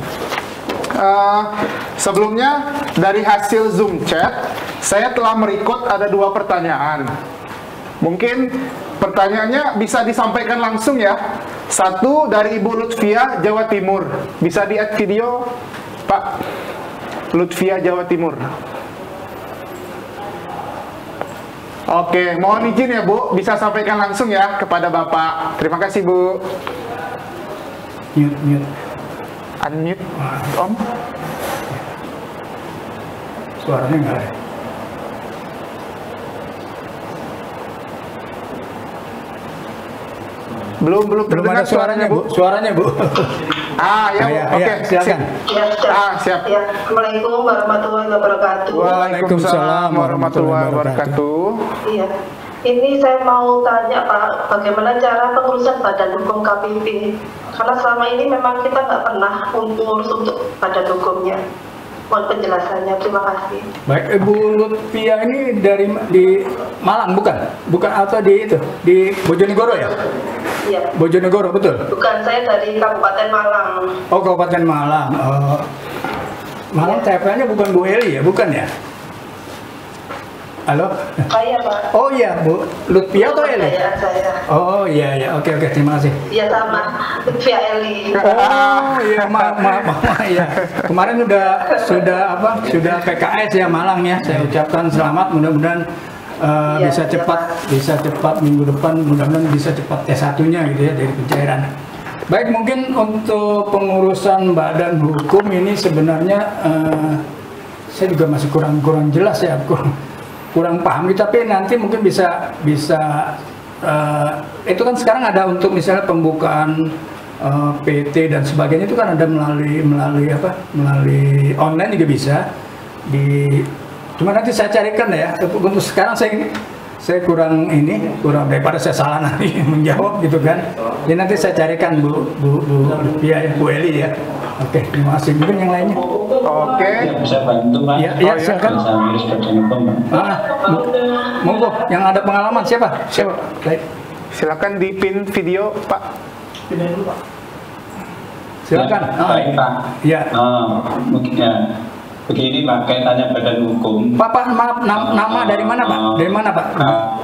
Sebelumnya dari hasil Zoom chat saya telah merecord ada 2 pertanyaan. Mungkin pertanyaannya bisa disampaikan langsung ya. Satu dari Ibu Lutfia, Jawa Timur. Bisa di-add video, Pak. Lutfia, Jawa Timur. Oke, mohon izin ya Bu, bisa sampaikan langsung ya kepada Bapak. Terima kasih Bu.
Mute.
Unmute, Om.
Suaranya nggak ada.
Belum
ada suaranya Bu. Suaranya Bu.
Ya Bu. Oke,
silakan.
Siap.
Ya, Assalamualaikum warahmatullahi wabarakatuh.
Waalaikumsalam warahmatullahi wabarakatuh.
Iya. Ini saya mau tanya Pak, bagaimana cara pengurusan badan hukum KPP? Karena selama ini memang kita nggak pernah mengurus untuk badan hukumnya. Mohon penjelasannya, terima kasih.
Baik, Ibu Lutfia ini di Malang bukan? Bukan atau di Bojonegoro ya?
Iya.
Bojonegoro betul?
Bukan, saya dari Kabupaten Malang.
Oh, Kabupaten Malang. Malang TPA-nya bukan Bu Eli ya? Bukan ya? Halo?
Saya Pak.
Oh iya, Bu. Lutfia atau Eli?
Saya.
Oh iya, ya. Oke, terima kasih.
Iya sama, Lutfia Eli.
Oh iya, maaf ya. Kemarin sudah PKS ya Malang ya. Saya ucapkan selamat, mudah-mudahan bisa cepat minggu depan, mudah-mudahan bisa cepat S1-nya gitu ya dari pencairan. Baik, mungkin untuk pengurusan badan hukum ini sebenarnya saya juga masih kurang jelas ya, kurang paham, tapi nanti mungkin bisa itu kan sekarang ada untuk misalnya pembukaan PT dan sebagainya itu kan ada melalui online juga bisa cuma nanti saya carikan ya. Untuk sekarang saya kurang daripada saya salah nanti menjawab gitu kan. Jadi nanti saya carikan Bu Eli ya. Oke, terima kasih. Mungkin yang lainnya.
Oke.
Bisa bantu Pak?
Ya, silakan.
Bisa ngurus badan hukum Pak.
Monggo, yang ada pengalaman siapa? Baik.
Silakan dipin video Pak.
Pindahin dulu Pak.
Silakan.
Baik Pak.
Ya.
Mungkin ya. Begini Pak, kaitannya badan hukum.
Pak, maaf, nama dari mana Pak? Dari mana Pak?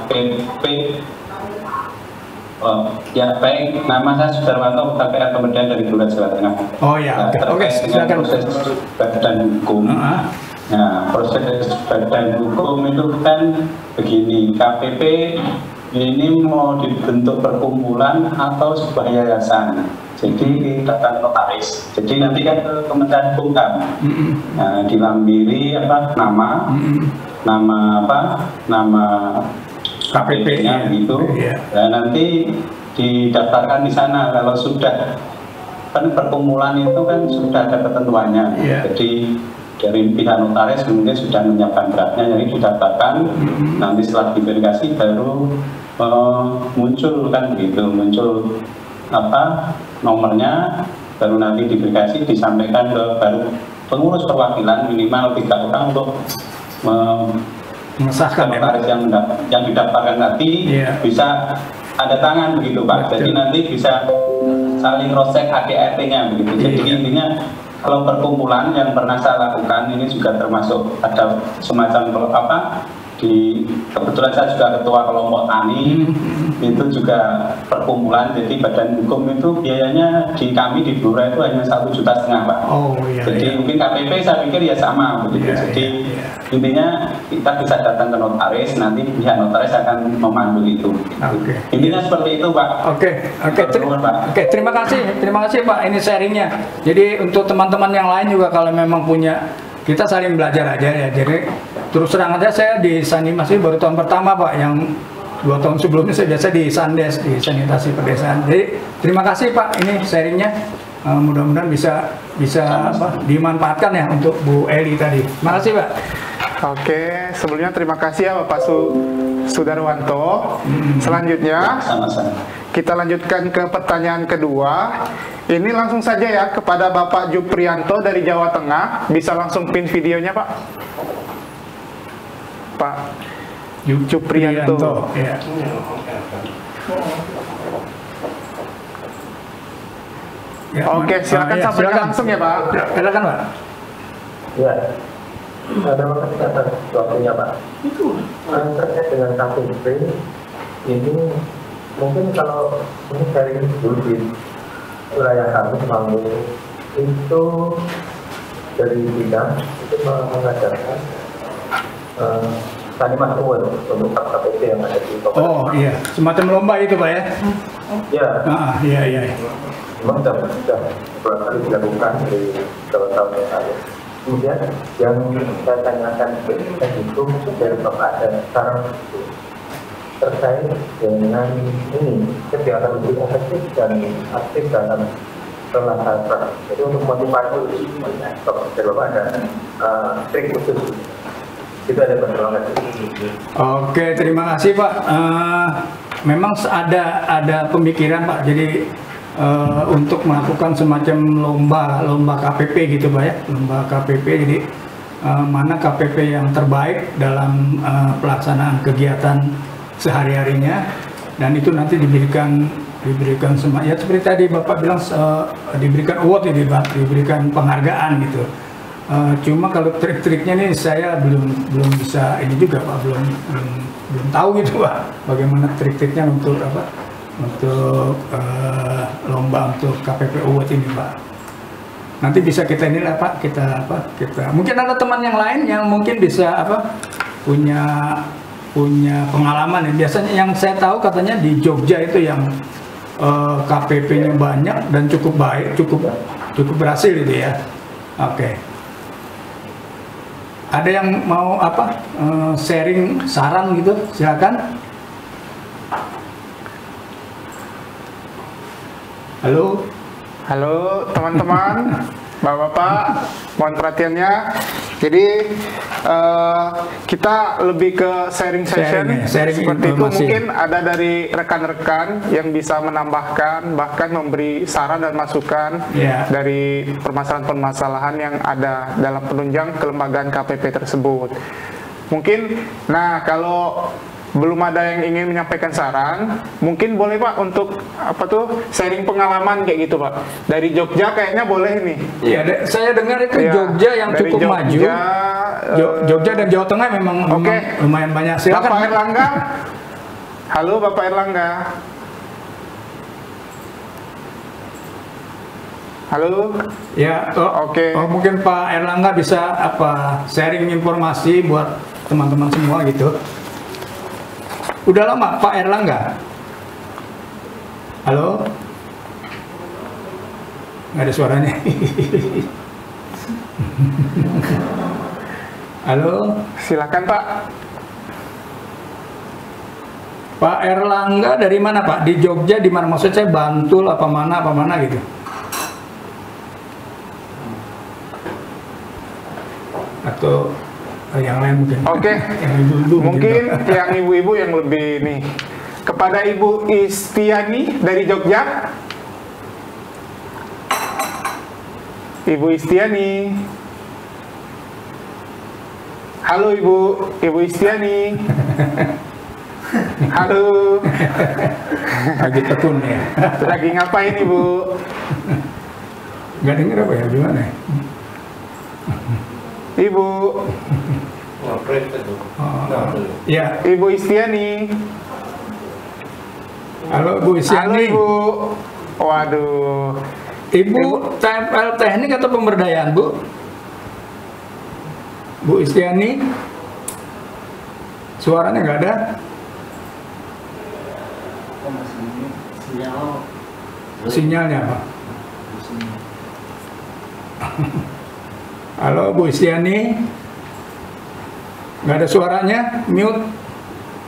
KPP. Ya baik, nama saya Sudarwanto, KPR Kementerian dari Blora Jawa Tengah.
Oh ya, oke, silakan.
Proses badan hukum. Nah, proses badan hukum itu kan begini, KPP ini mau dibentuk perkumpulan atau sebuah yayasan. Jadi datang notaris. Jadi nanti kan ke Kementerian Hukum kan, dilampiri nama KPP-nya gitu. Dan nanti didaftarkan di sana. Kalau sudah kan perkumpulan itu kan sudah ada ketentuannya. Jadi dari pihak notaris kemudian sudah menyiapkan draftnya, jadi didaftarkan. Nanti setelah diverifikasi baru muncul kan begitu, muncul nomornya, baru nanti diverifikasi disampaikan ke baru pengurus perwakilan minimal 3 orang untuk
mengesahkan
notaris yang didaftarkan tadi bisa ada tangan begitu Pak. Jadi nanti bisa saling cross check ADRT-nya begitu. Jadi intinya kalau perkumpulan yang pernah saya lakukan ini juga termasuk ada semacam kebetulan saya juga ketua kelompok tani, itu juga perkumpulan. Jadi badan hukum itu biayanya kami di Blora itu hanya 1,5 juta Pak. Jadi mungkin KPP saya pikir ya sama begitu. Jadi intinya kita bisa datang ke notaris, nanti pihak notaris akan memandu itu. Intinya seperti itu Pak.
Oke, terima kasih Pak, ini sharingnya. Jadi untuk teman-teman yang lain juga kalau memang punya, kita saling belajar aja ya. Jadi terus terang aja saya di Sanimas ini baru tahun pertama Pak, yang 2 tahun sebelumnya saya biasa di Sandes, di sanitasi pedesaan. Jadi terima kasih Pak, ini sharingnya. Mudah-mudahan bisa dimanfaatkan ya untuk Bu Eli tadi. Terima kasih Pak.
Oke, sebelumnya terima kasih ya Bapak Sudarwanto. Selanjutnya kita lanjutkan ke pertanyaan kedua. Ini langsung saja ya kepada Bapak Juprianto dari Jawa Tengah. Bisa langsung pin videonya Pak. Pak Juprianto.
Ya.
Oke, silakan sampaikan langsung ya Pak.
Silakan Pak.
Ya, terima kasih atas waktunya Pak. Terkait dengan KPP ini mungkin kalau ini dari dulu di wilayah kami Semanggu itu dari bidang itu mengajarkan Sanimas Award untuk KPP yang ada di Kota.
Oh iya, semacam lomba itu Pak ya?
Ya.
Iya.
Memang sudah beberapa kali dilakukan di tahun-tahun yang lalu. Kemudian yang saya tanyakan itu dari Bapak dan sekarang terkait dengan ini kegiatan lebih efektif dan aktif dalam pelaksana. Jadi untuk motivasi dari Bapak ada trik khusus. Itu ada pertolongan.
Oke, terima kasih Pak. Memang ada pemikiran Pak. Jadi untuk melakukan semacam lomba KPP gitu Pak ya, lomba KPP. Jadi mana KPP yang terbaik dalam pelaksanaan kegiatan sehari-harinya, dan itu nanti diberikan ya seperti tadi Bapak bilang, diberikan award ya, diberikan penghargaan gitu. Cuma kalau trik-triknya nih saya belum bisa ini juga Pak, belum tahu gitu Pak, bagaimana trik-triknya untuk apa, untuk lomba untuk KPPU ini Pak. Nanti bisa kita ini lah Pak, kita mungkin ada teman yang lain yang mungkin bisa apa, punya pengalaman ya. Biasanya yang saya tahu katanya di Jogja itu yang KPP-nya banyak dan cukup baik, cukup berhasil itu ya. Oke. Ada yang mau apa, sharing saran gitu, silakan. Halo
teman-teman, bapak-bapak, mohon perhatiannya. Jadi kita lebih ke sharing session,
sharing
seperti itu.
informasi.
Mungkin ada dari rekan-rekan yang bisa menambahkan, bahkan memberi saran dan masukan dari permasalahan-permasalahan yang ada dalam penunjang kelembagaan KPP tersebut. Mungkin, nah kalau belum ada yang ingin menyampaikan saran, mungkin boleh Pak untuk apa tuh sharing pengalaman kayak gitu Pak. Dari Jogja kayaknya boleh nih.
Iya, saya dengar itu Jogja yang cukup maju. Jogja dan Jawa Tengah memang lumayan banyak. Silakan
Bapak Erlangga. Halo Bapak Erlangga. Halo.
Ya,
oke.
Oh, mungkin Pak Erlangga bisa apa sharing informasi buat teman-teman semua gitu. Udah lama Pak Erlangga? Halo? Nggak ada suaranya. Halo?
Silakan Pak.
Pak Erlangga dari mana Pak? Di Jogja di mana? Maksud saya Bantul apa mana gitu. Atau yang lain mungkin.
Oke. Mungkin yang ibu-ibu yang lebih nih. Kepada Ibu Istiani dari Jogja. Ibu Istiani. Halo Ibu Istiani. Halo.
Lagi tekun ya.
Lagi ngapain Ibu?
Nggak denger apa ya, gimana?
Ibu.
Ya.
Ibu Istiani.
Halo Bu Istiani.
Halo Ibu. Waduh.
Ibu TML teknik atau pemberdayaan Bu? Bu Istiani. Suaranya nggak ada. Sinyalnya apa? Halo Bu Istiani. Nggak ada suaranya. Mute.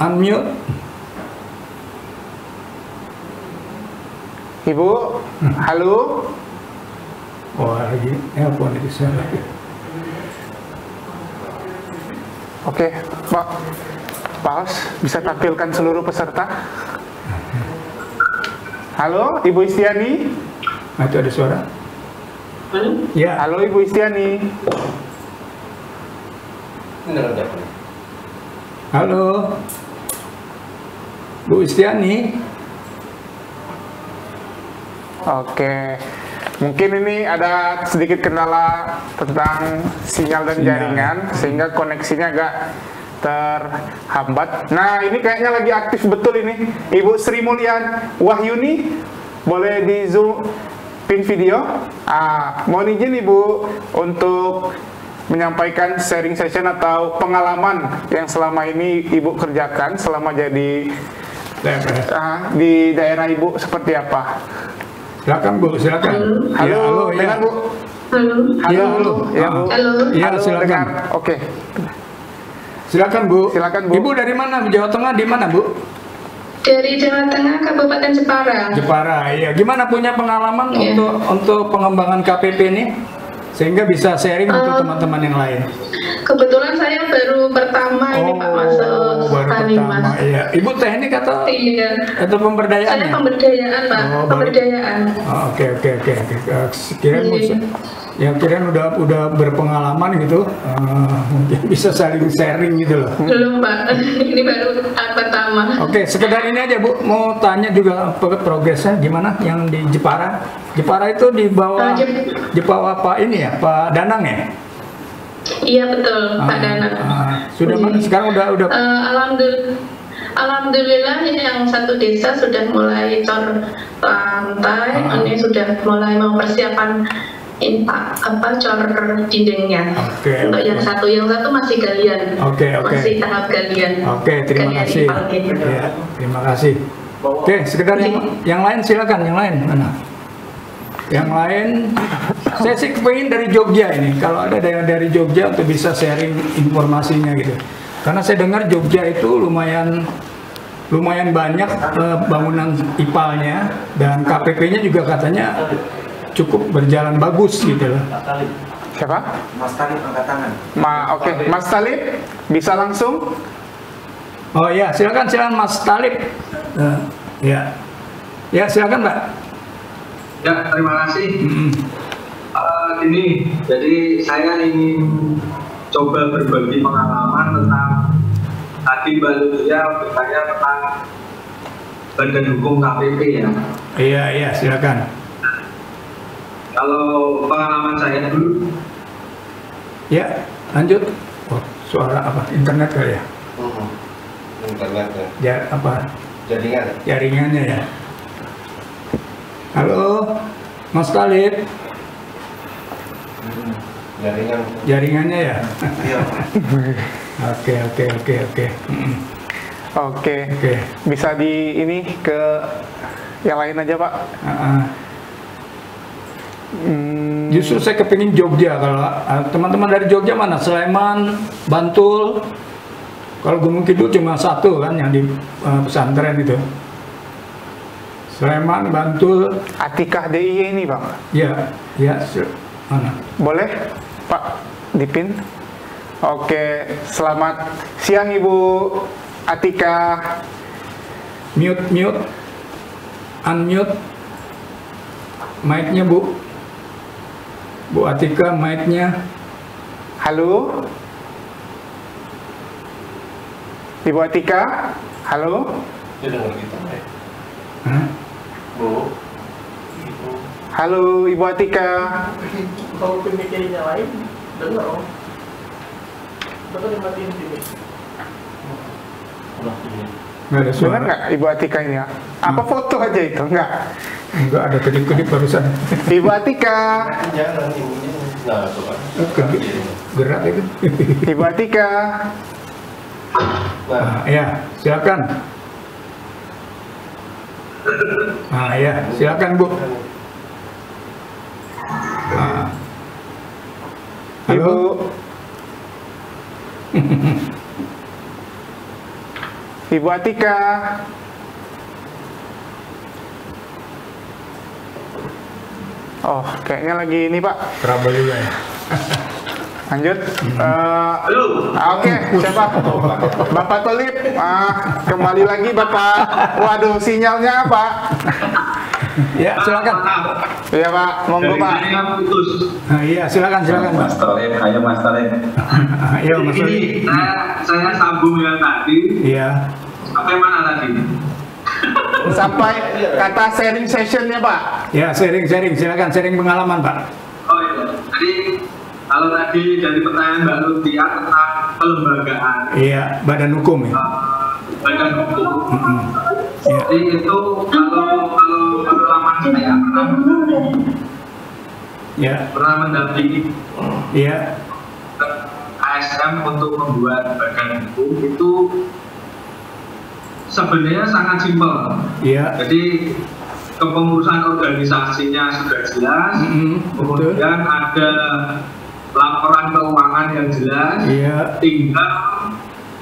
Unmute.
Ibu. Halo.
Wah, lagi telepon itu saya.
Oke, Pak. Paus, bisa tampilkan seluruh peserta. Halo, Ibu Istiani.
Nah, itu ada suara.
Ya. Halo Ibu Istiani.
Halo, Bu Istiani.
Oke, mungkin ini ada sedikit kendala tentang sinyal dan jaringan, sehingga koneksinya agak terhambat. Nah, ini kayaknya lagi aktif betul ini. Ibu Sri Mulyan Wahyuni, boleh di zoom pin video. Mohon izin Ibu untuk menyampaikan sharing session atau pengalaman yang selama ini Ibu kerjakan selama jadi di daerah Ibu seperti apa?
Silakan Bu, silakan.
Halo,
ya,
dengar Bu?
Halo.
Halo. Ya Bu.
Halo.
Ya,
Halo,
silakan.
dengar. Oke.
Silakan Bu.
Silakan Bu.
Ibu dari mana? Jawa Tengah di mana Bu?
Dari Jawa Tengah, Kabupaten Jepara.
Jepara. Iya. Gimana punya pengalaman
Iya.
untuk pengembangan KPP ini? Sehingga bisa sharing untuk teman-teman yang lain.
Kebetulan saya baru pertama ini Pak masuk
baru
Talimas.
pertama. Iya. Ibu teknik atau
Iya.
atau pemberdayaan?
Saya pemberdayaan Pak, pemberdayaan.
Oke. Kirain kirain udah berpengalaman gitu, mungkin bisa saling sharing gitu loh.
Belum Pak, ini baru pertama.
Oke, sekedar ini aja Bu, mau tanya juga progresnya gimana yang di Jepara. Jepara itu di bawah Pak ini ya, Pak Danang ya?
Iya betul, Pak Dana.
Sudah mana sekarang udah
Alhamdulillah yang satu desa sudah mulai cor lantai, ini sudah mulai mempersiapkan cor dindingnya. Untuk yang satu masih galian. Masih tahap galian.
Terima kasih. Ya, terima kasih. Sekedar yang lain silakan, yang lain mana? Yang lain, saya sih kepingin dari Jogja ini. Kalau ada yang dari Jogja untuk bisa sharing informasinya gitu. Karena saya dengar Jogja itu lumayan banyak bangunan IPA-nya dan KPP-nya juga katanya cukup berjalan bagus gitu loh.
Siapa?
Mas Talib angkat tangan.
Oke, Mas Talib bisa langsung?
Oh ya, silakan Mas Talib. Ya silakan Pak.
Ya, terima kasih. Jadi saya ingin coba berbagi pengalaman tentang tadi Mbak Lucia bertanya tentang Badan Hukum KPP ya.
Iya, silakan.
Kalau pengalaman saya dulu.
Ya, lanjut. Oh, suara apa? Internet kali ya?
Internet ya.
Ya, apa? Jaringannya ya. Halo, Mas Talib. Jaringannya ya.
Iya.
Oke.
Bisa di ini ke yang lain aja Pak.
Justru saya kepingin Jogja. Kalau teman-teman dari Jogja mana? Sleman, Bantul. Kalau Gunung Kidul cuma satu kan yang di pesantren itu. Sleman, Bantul.
Atikah DIY ini Bang?
Ya. Mana?
Boleh Pak dipin? Oke, selamat siang Ibu Atika.
Mute. Unmute. Mic-nya Bu Atika, mic-nya.
Halo Ibu Atika. Halo.
Dia dengar kita Pak. Bu.
Halo Ibu Atika.
Kalau pemikirannya lain, dengar. Betul dimatiin sini.
Nggak ada suara.
Dengar nggak Ibu Atika ini ya? Apa foto aja itu? Enggak
ada kedip-kedip barusan.
Ibu Atika.
Jangan ibunya. Nah, tuh kan.
Gerak itu.
Ibu Atika.
Ya, silakan. Ya, silakan Bu.
Ibu. Ibu Atika. Oh, kayaknya lagi ini Pak.
Trouble juga ya.
Lanjut. Oke, siapa? Bapak Talib. Kembali lagi Bapak. Waduh, sinyalnya Pak.
Ya, silakan.
Iya Pak, monggo Pak.
Iya, silakan
Mas Talib. Ayo Mas Talib.
Ayo Mas Talib.
Saya sambung yang tadi.
Iya.
Sampai mana tadi?
Sampai kata sharing sessionnya Pak.
Ya, silakan sharing pengalaman Pak.
Oh iya, jadi kalau tadi dari pertanyaan Mbak Lucia tentang kelembagaan.
Iya, badan hukum ya.
Badan hukum.
Ya.
Jadi itu kalau pengalaman saya pernah mendampingi ASM untuk membuat badan hukum itu sebenarnya sangat simpel. Jadi kepengurusan organisasinya sudah jelas, kemudian ada laporan keuangan yang jelas, tinggal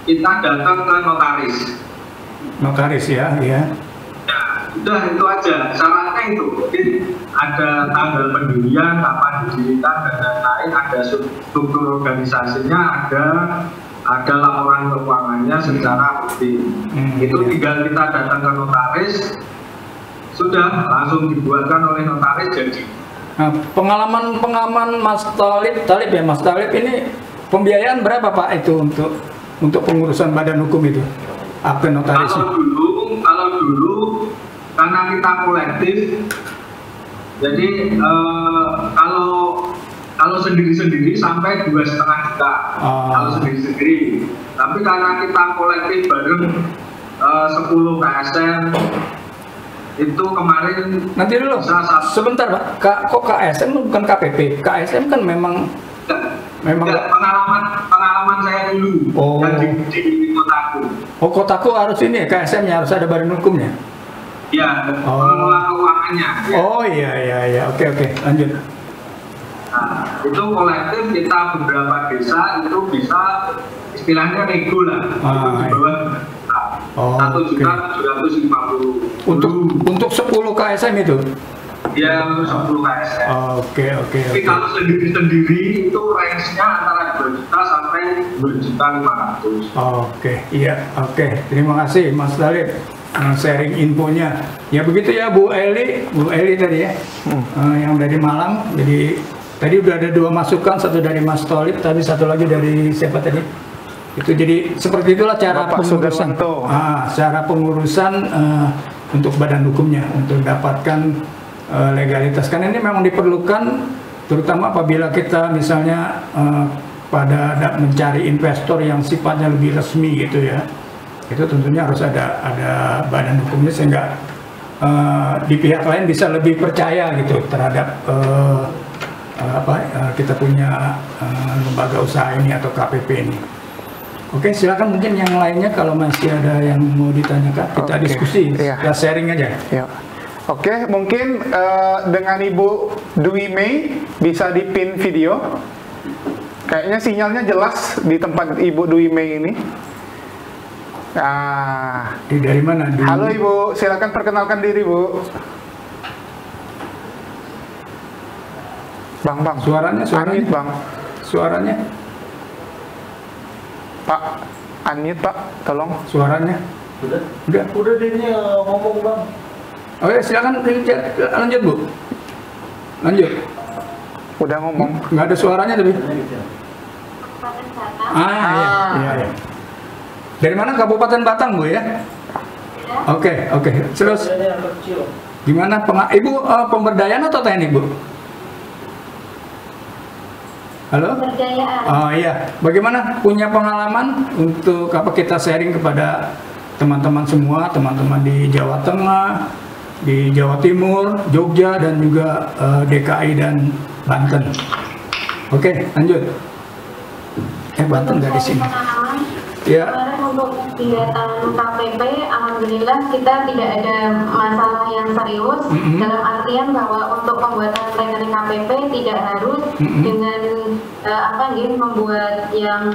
kita datang ke notaris.
Notaris ya.
Udah itu aja, syaratnya itu. Jadi ada tanggal pendirian, kapan didirikan dan lain-lain, ada struktur organisasinya, ada laporan keuangannya secara rutin. Itu tinggal kita datang ke notaris, sudah langsung dibuatkan oleh notaris jadi.
Nah, pengalaman Mas Talib ya, Mas Talib ini pembiayaan berapa Pak itu untuk pengurusan badan hukum itu? Akte notaris.
Kalau dulu karena kita kolektif, jadi kalau kalau sendiri-sendiri sampai 2,5 juta kalau sendiri-sendiri. Tapi karena kita kolektif bareng 10 KSM itu kemarin.
Nanti dulu, sebentar Pak, kok KSM bukan KPP? KSM kan memang
pengalaman saya dulu yang di kotaku. Oh,
kotaku harus ini ya, KSM-nya harus ada badan hukumnya.
Ya, pengelola keuangannya. Ya.
Oh iya, oke, lanjut.
Nah, itu kolektif kita beberapa desa itu bisa istilahnya nego lah, di bawah 1.750.000.
Untuk 10 KSM itu?
Ya, untuk 10 KSM.
Oke.
Tapi kalau sendiri-sendiri itu range-nya antara 2 juta sampai 2.500.000.
Oke. Terima kasih Mas Dalib sharing infonya. Ya begitu ya Bu Eli tadi ya, yang dari Malang. Jadi tadi udah ada 2 masukan, satu dari Mas Tolib, tadi satu lagi dari siapa tadi? Itu jadi seperti itulah cara pengurusan. Cara pengurusan untuk badan hukumnya untuk dapatkan legalitas. Karena ini memang diperlukan, terutama apabila kita misalnya pada mencari investor yang sifatnya lebih resmi gitu ya. Itu tentunya harus ada badan hukumnya sehingga di pihak lain bisa lebih percaya gitu terhadap kita punya lembaga usaha ini atau KPP ini. Oke, silakan mungkin yang lainnya kalau masih ada yang mau ditanyakan, kita diskusi, kita sharing aja.
Ya. Oke, mungkin dengan Ibu Dwi Mei bisa dipin video. Kayaknya sinyalnya jelas di tempat Ibu Dwi Mei ini.
Dari mana?
Halo Ibu, silakan perkenalkan diri Bu. Bang. Suaranya. Unmute, Bang. Suaranya. Pak, unmute Pak, tolong.
Suaranya.
Udah dia ngomong Bang.
Oke, silakan lanjut Bu. Lanjut.
Udah ngomong.
Nggak ada suaranya tapi. Iya. Dari mana? Kabupaten Batang Bu ya? Oke. Terus gimana Ibu pemberdayaan atau teknik Bu? Halo?
Pemberdayaan.
Oh iya. Bagaimana? Punya pengalaman untuk kita sharing kepada teman-teman semua, teman-teman di Jawa Tengah, di Jawa Timur, Jogja dan juga DKI dan Banten. Oke, lanjut. Banten dari sini. Ya.
Kemarin untuk kegiatan KPP, alhamdulillah kita tidak ada masalah yang serius dalam artian bahwa untuk pembuatan rekening KPP tidak harus dengan membuat yang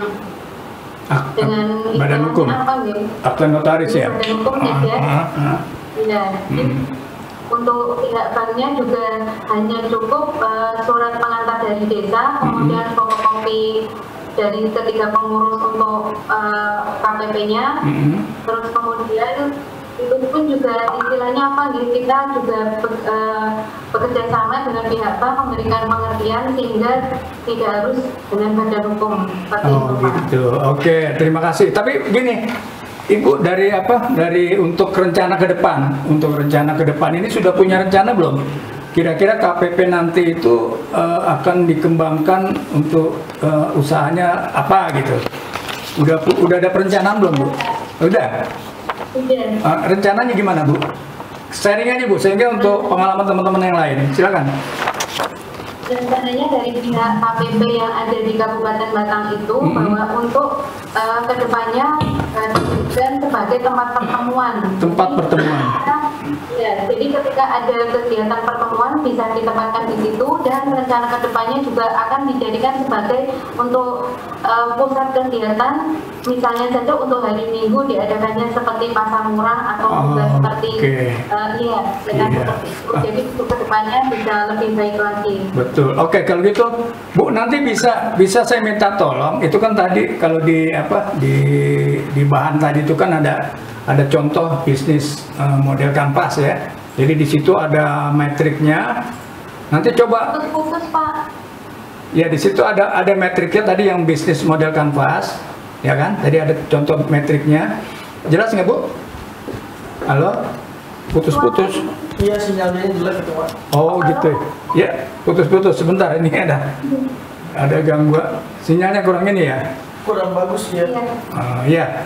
dengan
badan hukum, akta notaris ya.
Badan hukum tidak. Untuk pihak banknya juga hanya cukup surat pengantar dari desa, kemudian fotokopi dari ketiga pengurus untuk KPP-nya, terus kemudian itu pun juga istilahnya kita juga bekerja sama dengan pihak bank memberikan pengertian sehingga tidak harus dengan badan hukum seperti itu Pak.
Gitu. Oke, terima kasih. Tapi gini, Ibu dari untuk rencana ke depan ini sudah punya rencana belum? Kira-kira KPP nanti itu akan dikembangkan untuk usahanya apa gitu? Udah ada perencanaan belum Bu? Udah. Rencananya gimana Bu? Sharing aja Bu, sehingga untuk pengalaman teman-teman yang lain. Silakan.
Rencananya dari pihak KPP yang ada di Kabupaten Batang itu bahwa untuk kedepannya dijadikan sebagai tempat pertemuan.
Tempat pertemuan.
Ya, jadi ketika ada kegiatan pertemuan bisa ditempatkan di situ dan rencana kedepannya juga akan dijadikan sebagai untuk pusat kegiatan, misalnya saja untuk hari Minggu diadakannya seperti pasar murah atau juga seperti seperti itu. Jadi untuk kedepannya bisa lebih baik lagi.
Betul. Oke, kalau gitu Bu nanti bisa saya minta tolong. Itu kan tadi kalau di bahan tadi itu kan ada contoh bisnis model kanvas ya. Jadi di situ ada metriknya. Nanti coba.
Putus Pak.
Ya di situ ada metriknya tadi yang bisnis model kanvas, ya kan? Tadi ada contoh metriknya. Jelas nggak Bu? Halo? Putus-putus.
Iya sinyalnya jelek itu Pak.
Oh gitu. Ya, putus-putus sebentar, ini ada gangguan. Sinyalnya kurang ini ya?
Kurang bagus ya.
Iya.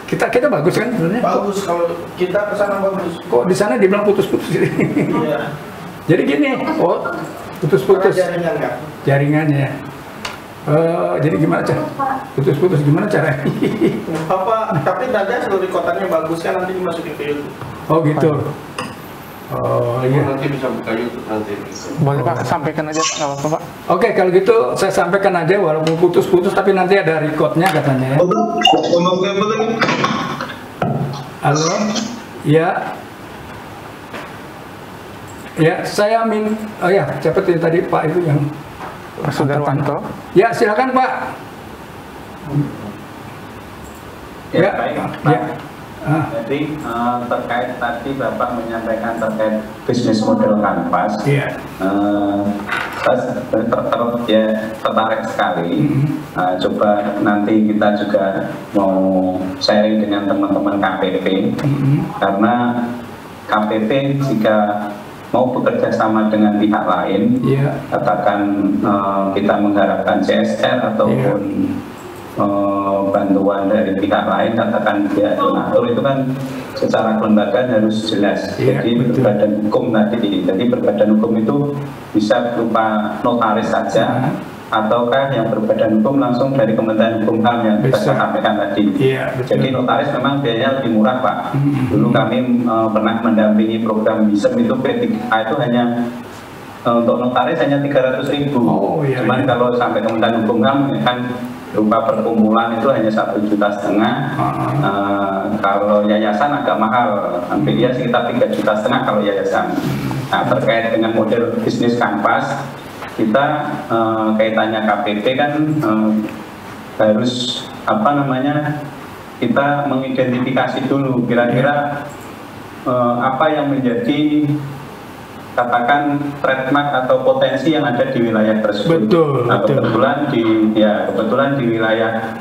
Kita bagus kan sebenarnya?
Bagus, kalau kita ke sana bagus.
Kok di sana dibilang putus-putus?
Iya.
Jadi gini, putus-putus.
Jaringan nggak?
Jaringannya. Jadi gimana cara? Putus-putus gimana caranya?
Tapi nanti hasil rekotannya bagus kan, nanti dimasukin ke YouTube.
Oh gitu. Oh iya.
Nanti bisa buka YouTube nanti.
Boleh Pak, sampaikan aja nggak apa-apa Pak.
Oke, kalau gitu saya sampaikan aja walaupun putus-putus tapi nanti ada recordnya katanya ya. Halo, ya. Ya, saya oh ya, siapa tadi Pak itu yang
Mas Sudarwanto.
Ya, silakan Pak.
Ya, baik.
Ya.
Jadi terkait tadi Bapak menyampaikan terkait bisnis model kanvas, saya tertarik sekali. Coba nanti kita juga mau sharing dengan teman-teman KPP, karena KPP jika mau bekerja sama dengan pihak lain, katakan kita mengharapkan CSR ataupun bantuan dari pihak lain, katakan pihak donatur, itu kan secara kelembagaan harus jelas. Jadi berbadan hukum tadi, jadi berbadan hukum itu bisa berupa notaris saja, ataukah yang berbadan hukum langsung dari Kementerian Hukum HAM yang kita sampaikan tadi. Jadi notaris memang biayanya lebih murah Pak. Dulu kami pernah mendampingi program BISEM itu P3A itu hanya untuk notaris hanya 300.000. Cuman kalau sampai Kementerian Hukum HAM kan berupa perkumpulan itu hanya 1,5 juta. Kalau yayasan agak mahal, hampir ya sekitar 3,5 juta kalau yayasan. Nah, terkait dengan model bisnis kanvas, kita kaitannya KPP kan harus kita mengidentifikasi dulu kira-kira apa yang menjadi katakan trademark atau potensi yang ada di wilayah tersebut. Kebetulan di wilayah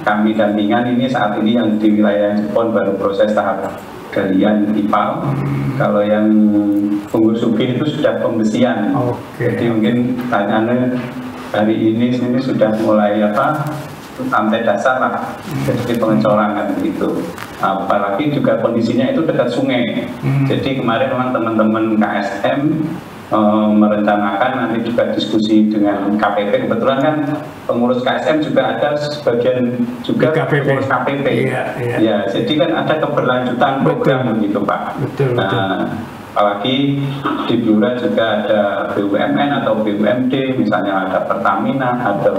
kami dampingan ini saat ini yang di wilayah Jepun baru proses tahap galian IPAL. Kalau yang Unggul Sugih itu sudah pembesian. Jadi mungkin tanyaannya hari ini sudah mulai lantai dasar lah, jadi pengecorangan begitu. Apalagi juga kondisinya itu dekat sungai. Jadi kemarin memang teman-teman KSM merencanakan nanti juga diskusi dengan KPP. Kebetulan kan pengurus KSM juga ada sebagian juga pengurus KPP. Ya, jadi kan ada keberlanjutan program begitu Pak. Apalagi di Blora juga ada BUMN atau BUMD, misalnya ada Pertamina, ada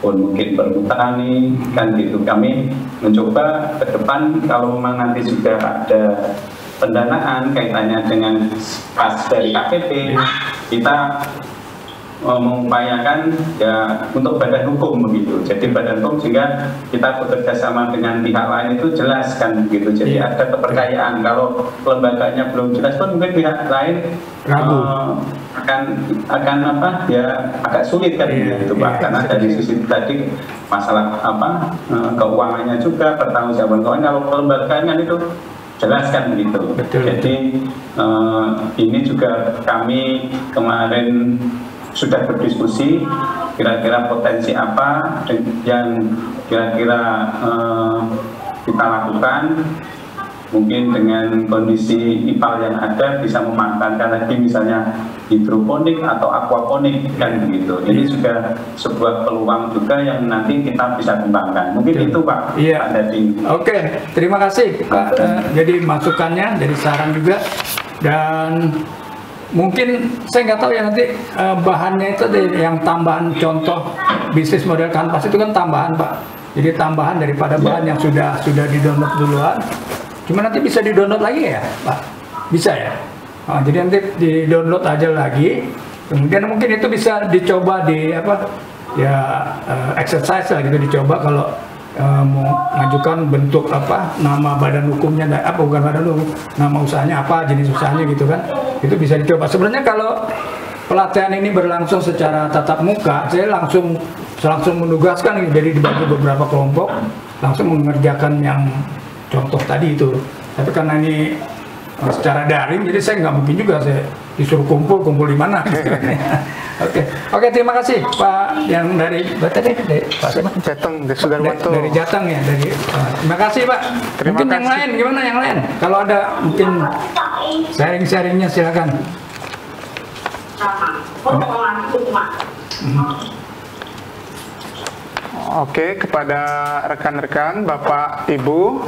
pun mungkin Perhutani, kan gitu. Kami mencoba ke depan kalau memang nanti juga ada pendanaan kaitannya dengan pas dari KPP, kita mengupayakan ya untuk badan hukum begitu. Jadi badan hukum sehingga kita bekerja sama dengan pihak lain itu jelas kan begitu. Jadi ada kepercayaan. Kalau lembaganya belum jelas pun mungkin pihak lain akan agak sulit kan gitu Pak. Karena dari sisi tadi masalah keuangannya juga, pertanggungjawaban keuangan. Kalau kelembagaan kan itu jelas kan begitu. Jadi ini juga kami kemarin sudah berdiskusi kira-kira potensi apa yang kira-kira kita lakukan. Mungkin dengan kondisi IPAL yang ada bisa memanfaatkan lagi misalnya hidroponik atau aquaponik kan begitu. Ini juga sebuah peluang juga yang nanti kita bisa kembangkan. Mungkin itu Pak.
Oke, terima kasih Pak. Jadi masukannya, dari saran juga, dan mungkin saya nggak tahu ya nanti bahannya itu yang tambahan contoh bisnis model kanvas itu kan tambahan Pak. Jadi tambahan daripada bahan yang sudah di-download duluan. Cuma nanti bisa di-download lagi ya Pak? Bisa ya? Jadi nanti di-download aja lagi. Kemudian mungkin itu bisa dicoba exercise lah gitu, dicoba kalau mau mengajukan bentuk nama badan hukumnya, bukan badan hukum, nama usahanya apa, jenis usahanya gitu kan, itu bisa dicoba. Sebenarnya kalau pelatihan ini berlangsung secara tatap muka, saya langsung menugaskan, jadi dibagi beberapa kelompok, langsung mengerjakan yang contoh tadi itu. Tapi karena ini secara daring, jadi saya nggak mungkin juga saya disuruh kumpul di mana. Oke, terima kasih Pak yang dari tadi Pak
Jateng
dari Jateng ya, terima kasih Pak. Mungkin yang lain gimana yang lain? Kalau ada mungkin sharing-sharingnya silakan.
Oke, kepada rekan-rekan, Bapak, Ibu,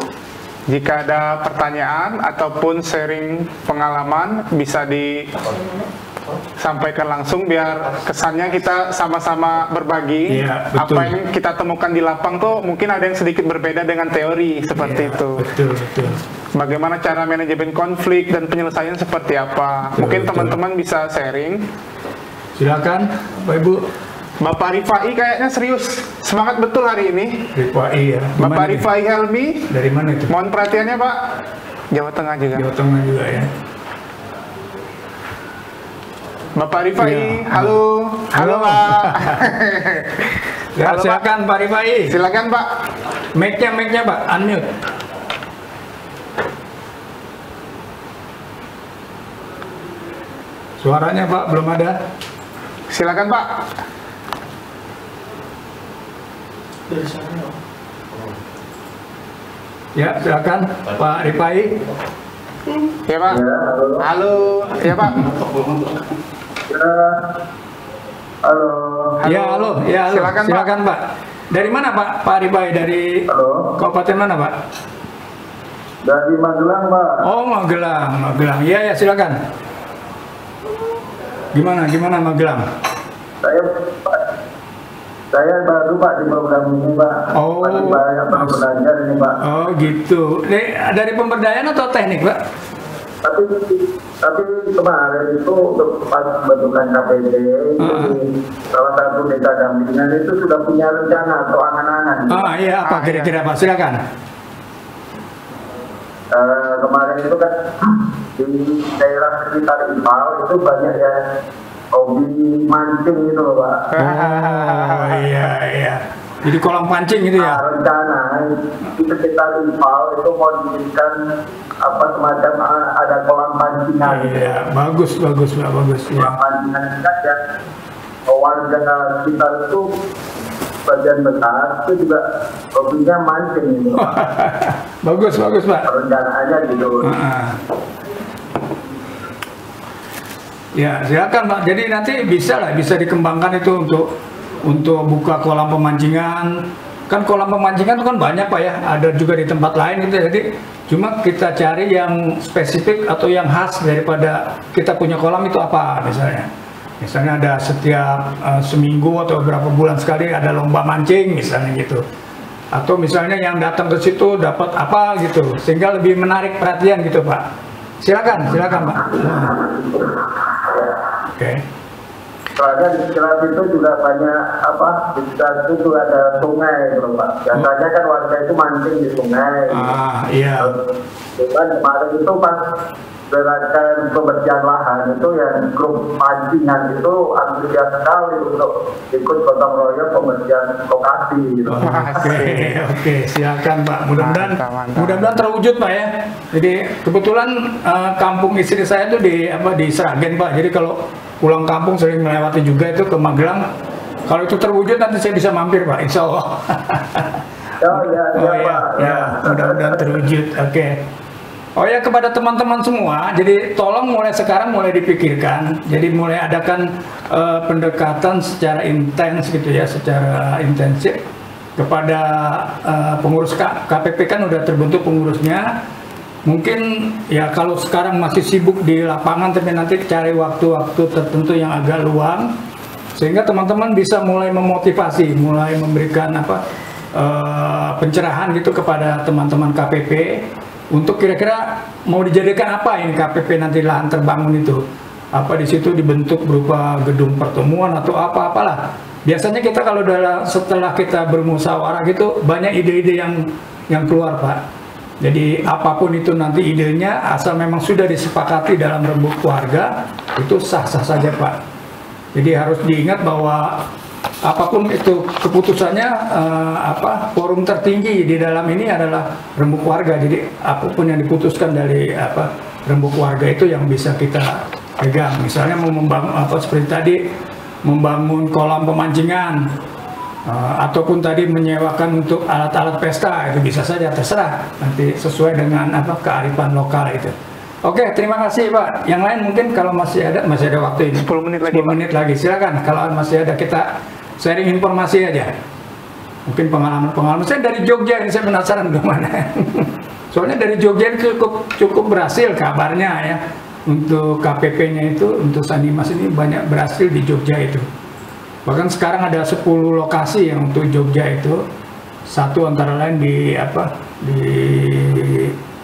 jika ada pertanyaan ataupun sharing pengalaman bisa disampaikan langsung biar kesannya kita sama-sama berbagi.
Ya,
apa yang kita temukan di lapang tuh mungkin ada yang sedikit berbeda dengan teori seperti itu.
Betul.
Bagaimana cara manajemen konflik dan penyelesaian seperti apa? Mungkin teman-teman bisa sharing.
Silakan, Bapak Ibu.
Bapak Rifai kayaknya serius, semangat betul hari ini.
Rifai ya.
Bapak Rifai Helmi.
Dari mana itu?
Mohon perhatiannya Pak. Jawa Tengah juga.
Jawa Tengah juga ya.
Bapak Rifai,
ya.
Halo Pak.
Ya, halo, silakan Pak Rifai.
Silakan Pak.
Mic-nya Pak, unmute. Suaranya Pak belum ada.
Silakan Pak.
Ya, silakan Pak Rifai.
Ya Pak. Halo. Ya Pak.
Halo. Silakan Pak. Dari mana Pak Rifai? Dari kabupaten mana Pak?
Dari Magelang Pak.
Oh Magelang. Iya silakan. Gimana Magelang?
Saya baru Pak di program ini Pak.
Oh,
masih banyak belajar ini Pak.
Oh gitu. Dari pemberdayaan atau teknik Pak?
Tapi kemarin itu untuk pas pembentukan KPP salah satu desa dampingan itu sudah punya rencana atau angan-angan.
Iya apa kira-kira Pak? Silakan.
Kemarin itu kan di daerah sekitar Impal itu banyak ya hobi mancing gitu loh Pak.
Oh iya. Jadi kolam pancing gitu ya?
Rencana di sekitar Impal itu mau dibikin semacam ada kolam pancingan.
Iya, bagus Pak, bagus.
Kolam pancingan ya. Warga sekitar itu bagian besar itu juga hobinya mancing gitu.
bagus Pak.
Rencanaannya gitu.
Ya silakan Pak. Jadi nanti bisa dikembangkan itu untuk buka kolam pemancingan. Kan kolam pemancingan itu kan banyak Pak ya. Ada juga di tempat lain gitu. Jadi cuma kita cari yang spesifik atau yang khas daripada kita punya kolam itu apa misalnya. Misalnya ada setiap seminggu atau beberapa bulan sekali ada lomba mancing misalnya gitu. Atau misalnya yang datang ke situ dapat apa gitu. Sehingga lebih menarik perhatian gitu Pak. Silakan Pak. Oke.
Soalnya di sekitar itu juga banyak di sekitar itu juga ada sungai gitu Pak. Biasanya kan warga itu mancing di sungai.
Iya.
Cuman kemarin itu pas gerakan pembersihan lahan itu yang grup pancingan itu antusias sekali untuk ikut gotong royong pembersihan lokasi gitu.
Oke, silakan Pak. Mudah-mudahan terwujud Pak ya. Jadi kebetulan kampung istri saya itu di Sragen Pak. Jadi kalau pulang kampung sering melewati juga itu ke Magelang. Kalau itu terwujud nanti saya bisa mampir Pak, insya Allah. Mudah-mudahan terwujud. Oke. Oh ya, kepada teman-teman semua, jadi tolong mulai sekarang mulai dipikirkan, jadi mulai adakan pendekatan secara intens gitu ya, secara intensif kepada pengurus KPP. Kan udah terbentuk pengurusnya, mungkin ya kalau sekarang masih sibuk di lapangan, tapi nanti cari waktu-waktu tertentu yang agak luang, sehingga teman-teman bisa mulai memotivasi, mulai memberikan pencerahan gitu kepada teman-teman KPP. Untuk kira-kira mau dijadikan apa ini KPP nanti lahan terbangun itu? Apa di situ dibentuk berupa gedung pertemuan atau apa-apalah. Biasanya kita kalau setelah kita bermusyawarah gitu banyak ide-ide yang keluar Pak. Jadi apapun itu nanti idenya asal memang sudah disepakati dalam rembuk keluarga itu sah-sah saja Pak. Jadi harus diingat bahwa apapun itu keputusannya, forum tertinggi di dalam ini adalah rembuk warga. Jadi apapun yang diputuskan dari rembuk warga itu yang bisa kita pegang. Misalnya mau membangun apa seperti tadi, membangun kolam pemancingan, ataupun tadi menyewakan untuk alat-alat pesta, itu bisa saja, terserah nanti sesuai dengan apa kearifan lokal itu. Oke, terima kasih Pak. Yang lain mungkin kalau masih ada waktu ini
10 menit lagi,
10 menit lagi, silakan. Kalau masih ada kita sharing informasi aja. Mungkin pengalaman saya dari Jogja ini, saya penasaran gimana. Soalnya dari Jogja cukup berhasil kabarnya ya. Untuk KPP-nya itu, untuk Sanimas ini banyak berhasil di Jogja itu. Bahkan sekarang ada 10 lokasi yang untuk Jogja itu. Satu antara lain di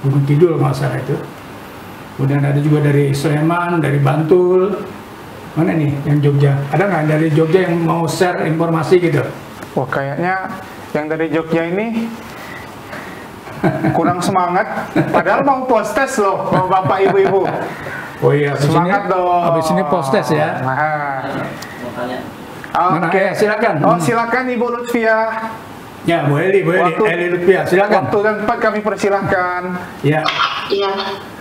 Gunung Kidul kalau salah itu. Kemudian ada juga dari Sleman, dari Bantul. Mana nih yang Jogja? Ada nggak dari Jogja yang mau share informasi gitu?
Wah, kayaknya yang dari Jogja ini kurang semangat. Padahal mau post-test loh, Bapak Ibu-Ibu.
Oh iya,
semangat dong.
Habis ini post-test ya.
Oke,
silakan.
Oh, silakan Ibu Lutfia.
Ya, Bu Eli Lutfia, silakan.
Waktu dan tempat kami persilahkan.
Ya.
Iya,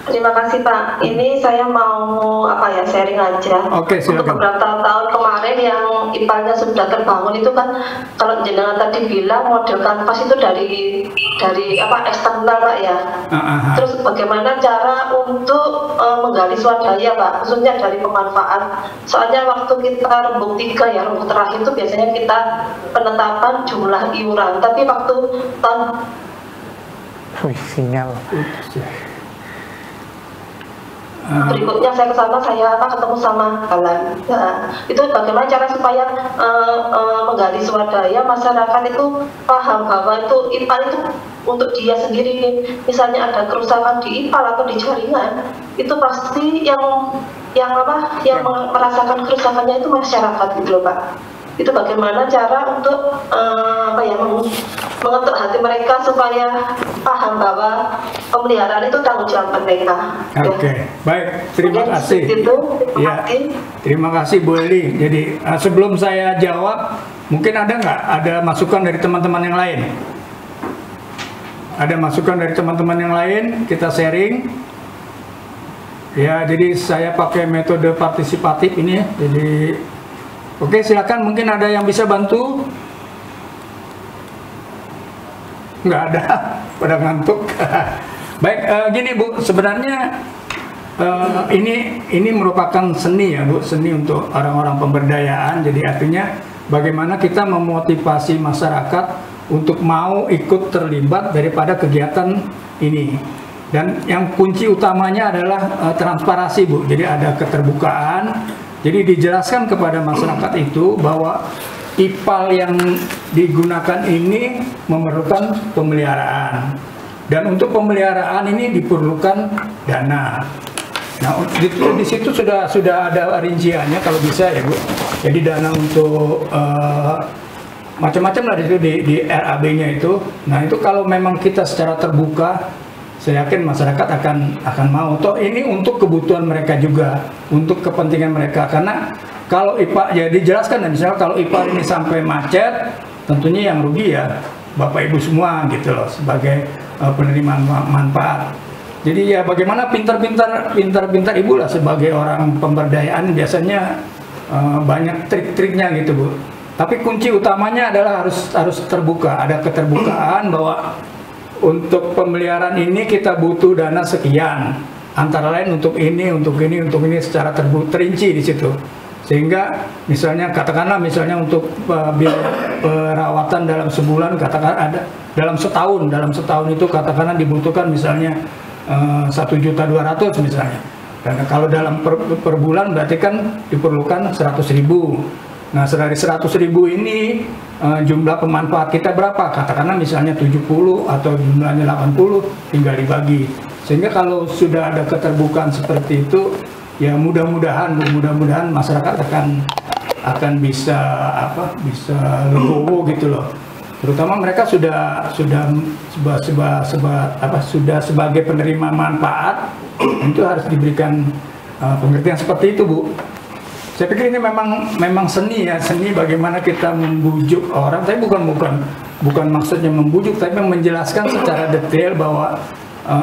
terima kasih Pak. Ini saya mau sharing aja.
Oke, silakan.
Untuk beberapa tahun kemarin yang IPA-nya sudah terbangun itu kan, kalau jenengan tadi bilang model kanvas itu dari eksternal Pak ya. Terus bagaimana cara untuk menggali swadaya Pak, khususnya dari pemanfaat. Soalnya waktu kita rembuk 3 ya, rembuk terakhir itu biasanya kita penetapan jumlah iuran, tapi waktu tahun
sinyal.
Berikutnya saya ke sana, saya ketemu sama kalian. Nah, itu bagaimana cara supaya menggali swadaya masyarakat itu paham bahwa itu IPAL itu untuk dia sendiri. Misalnya ada kerusakan di IPAL atau di jaringan, itu pasti yang merasakan kerusakannya itu masyarakat gitu loh Pak. Itu bagaimana cara untuk mengetuk hati mereka supaya paham bahwa pemeliharaan itu tanggung jawab mereka.
Oke, baik, terima kasih.
Terima kasih.
Terima kasih Bu Eli. Jadi sebelum saya jawab, mungkin ada nggak ada masukan dari teman-teman yang lain? Ada masukan dari teman-teman yang lain? Kita sharing. Ya, jadi saya pakai metode partisipatif ini ya. Jadi oke, silakan, mungkin ada yang bisa bantu? Nggak ada, pada ngantuk. Baik, gini Bu, sebenarnya ini merupakan seni ya Bu, seni untuk orang-orang pemberdayaan. Jadi artinya bagaimana kita memotivasi masyarakat untuk mau ikut terlibat daripada kegiatan ini. Dan yang kunci utamanya adalah transparansi Bu, jadi ada keterbukaan. Jadi dijelaskan kepada masyarakat itu bahwa IPAL yang digunakan ini memerlukan pemeliharaan. Dan untuk pemeliharaan ini diperlukan dana. Nah, di situ sudah ada rinciannya kalau bisa ya Bu. Jadi dana untuk macam-macam lah di situ di RAB-nya itu. Nah, itu kalau memang kita secara terbuka, saya yakin masyarakat akan mau. Toh ini untuk kebutuhan mereka juga, untuk kepentingan mereka. Karena kalau IPA ya dijelaskan, misalnya kalau IPA ini sampai macet, tentunya yang rugi ya Bapak Ibu semua gitu loh, sebagai penerima manfaat. Jadi ya bagaimana pintar-pintar Ibu lah sebagai orang pemberdayaan, biasanya banyak trik-triknya gitu Bu. Tapi kunci utamanya adalah harus terbuka, ada keterbukaan bahwa untuk pemeliharaan ini kita butuh dana sekian, antara lain untuk ini secara terinci di situ. Sehingga misalnya katakanlah untuk biaya perawatan dalam sebulan, katakan ada dalam setahun itu katakanlah dibutuhkan misalnya 1.200.000 misalnya. Dan kalau dalam per bulan berarti kan diperlukan 100.000. Nah, dari 100.000 ini jumlah pemanfaat kita berapa? Katakanlah misalnya 70 atau jumlahnya 80, tinggal dibagi. Sehingga kalau sudah ada keterbukaan seperti itu, ya mudah-mudahan masyarakat akan bisa legowo gitu loh. Terutama mereka sudah sebagai penerima manfaat, itu harus diberikan pengertian seperti itu Bu. Saya pikir ini memang seni ya, seni bagaimana kita membujuk orang. Tapi bukan maksudnya membujuk, tapi menjelaskan secara detail bahwa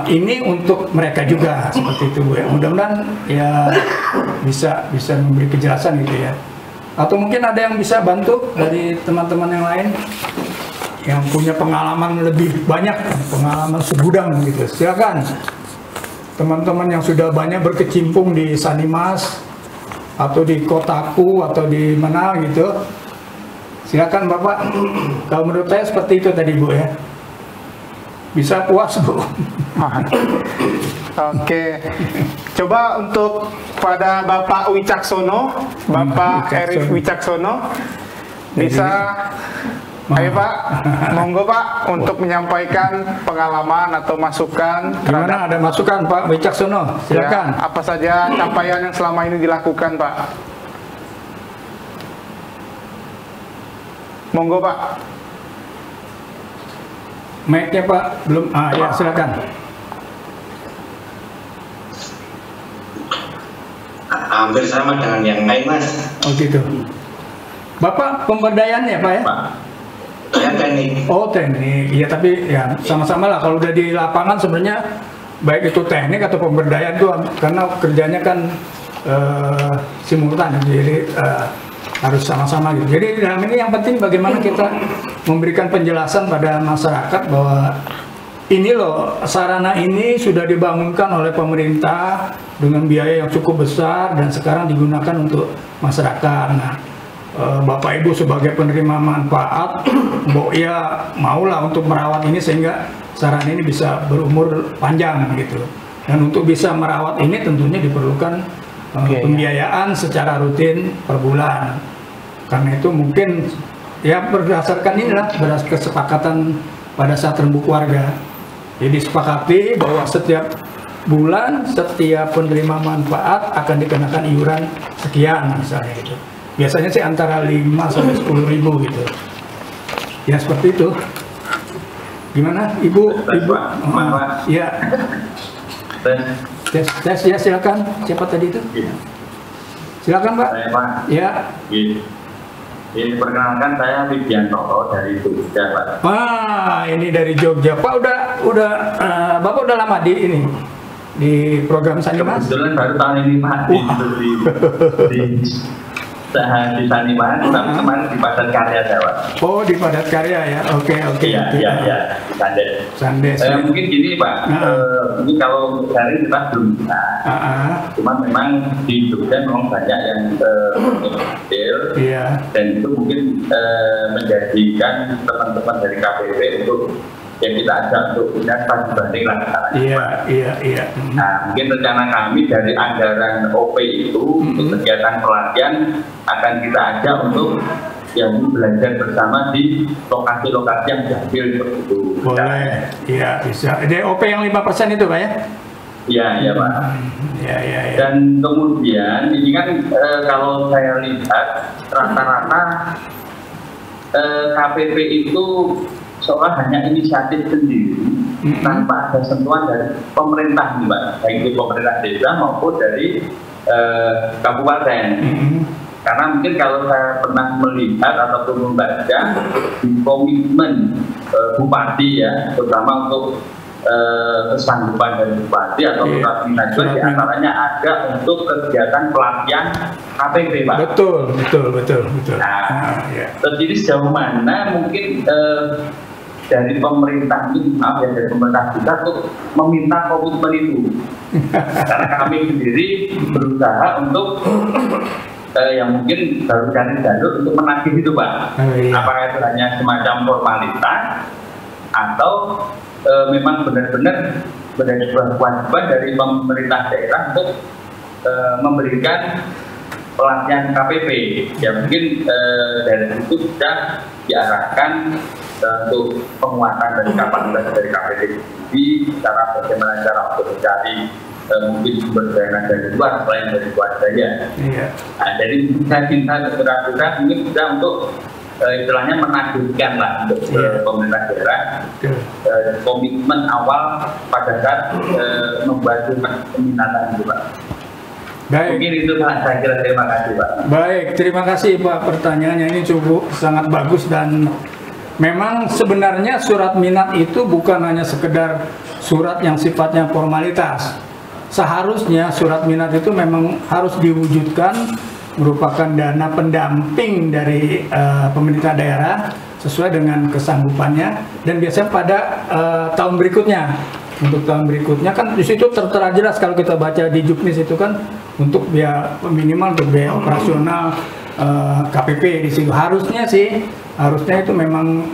ini untuk mereka juga seperti itu Bu ya. Mudah-mudahan ya bisa memberi kejelasan gitu ya. Atau mungkin ada yang bisa bantu dari teman-teman yang lain yang punya pengalaman lebih banyak, pengalaman segudang gitu. Silakan teman-teman yang sudah banyak berkecimpung di Sanimas atau di Kotaku atau di mana gitu. Silakan Bapak. Kalau menurut saya seperti itu tadi Bu ya. Bisa puas Bu.
Oke. Coba untuk pada Bapak Wicaksono, Bapak Erik Wicaksono, bisa, ayo Pak, monggo Pak untuk menyampaikan pengalaman atau masukan.
Gimana, ada masukan Pak Wicaksono? Silakan.
Ya, apa saja capaian yang selama ini dilakukan Pak? Monggo Pak.
Mic-nya Pak belum. Ya silakan.
Hampir sama dengan yang lain Mas.
Oh gitu. Bapak pemberdayaan ya Pak ya?
Saya teknik.
Oh teknik. Iya tapi ya sama-sama lah. Kalau udah di lapangan sebenarnya baik itu teknik atau pemberdayaan itu karena kerjanya kan simultan. Jadi harus sama-sama gitu. Jadi dalam ini yang penting bagaimana kita memberikan penjelasan pada masyarakat bahwa ini loh sarana ini sudah dibangunkan oleh pemerintah dengan biaya yang cukup besar dan sekarang digunakan untuk masyarakat. Nah, Bapak Ibu sebagai penerima manfaat, ya maulah untuk merawat ini sehingga sarana ini bisa berumur panjang gitu. Dan untuk bisa merawat ini tentunya diperlukan pembiayaan secara rutin per bulan. Karena itu mungkin ya berdasarkan inilah berdasarkan kesepakatan pada saat rembuk warga. Jadi disepakati bahwa setiap bulan setiap penerima manfaat akan dikenakan iuran sekian misalnya gitu. Biasanya sih antara 5 sampai 10 ribu gitu. Ya seperti itu. Gimana Ibu? Ya. Tes ya silakan. Siapa tadi itu? Silakan Pak.
Saya Pak.
Ya.
Ini perkenalkan saya Widianto dari Jogja Pak.
Ini dari Jogja. Pak udah Bapak udah lama di ini di program Sanimas?
Kebetulan baru tahun ini Pak di Sanimas, tapi kemarin di Padat Karya Jawa.
Oh di Padat Karya ya, oke.
Iya, Sandes. Mungkin gini Pak, ini kalau dari kita belum bisa, cuma memang di Jogja memang banyak yang detail, dan itu mungkin menjadikan teman-teman dari KPP untuk yang kita ajak untuk punya studi banding lah
Iya.
Nah, mungkin rencana kami dari anggaran OP itu untuk kegiatan pelatihan akan kita ajak untuk yang belajar bersama di lokasi-lokasi yang diambil seperti itu.
Boleh, iya bisa. Ada OP yang 5% itu Pak ya?
Iya Pak.
Iya.
Dan kemudian ini kan kalau saya lihat rata-rata KPP itu seolah hanya inisiatif sendiri tanpa ada sentuhan dari pemerintah nih Pak, baik itu pemerintah desa maupun dari kabupaten. Karena mungkin kalau saya pernah melihat ataupun membaca di komitmen bupati ya, terutama untuk kesanggupan dari bupati atau bupati nasional diantaranya ada untuk kegiatan pelatihan KPP Pak.
Betul.
Nah, jadi sejauh mana mungkin dari pemerintah ini, dari pemerintah kita tuh meminta komitmen itu. Karena kami sendiri berusaha untuk yang mungkin baru cari jalur untuk menagih itu Pak. Apakah itu hanya semacam formalitas atau memang benar-benar menjadi sebuah kewajiban dari pemerintah daerah untuk memberikan pelatihan KPP. Ya mungkin dari itu bisa diarahkan untuk penguatan dari kapasitas dari KPP sendiri, cara bagaimana cara untuk mencari mungkin sumber daya dari luar selain dari Swadaya. Nah, jadi saya minta kepada mungkin bisa untuk istilahnya menagihkan lah untuk pemerintah daerah komitmen awal pada saat membantu peminatan itu Pak.
Baik.
Mungkin itu Pak, saya kira terima kasih Pak.
Baik, terima kasih Pak pertanyaannya ini cukup sangat bagus dan memang sebenarnya surat minat itu bukan hanya sekedar surat yang sifatnya formalitas. Seharusnya surat minat itu memang harus diwujudkan merupakan dana pendamping dari pemerintah daerah sesuai dengan kesanggupannya, dan biasanya pada tahun berikutnya. Untuk tahun berikutnya kan di situ tertera jelas kalau kita baca di Juknis itu kan untuk biaya minimal untuk biaya operasional KPP di situ. Harusnya itu memang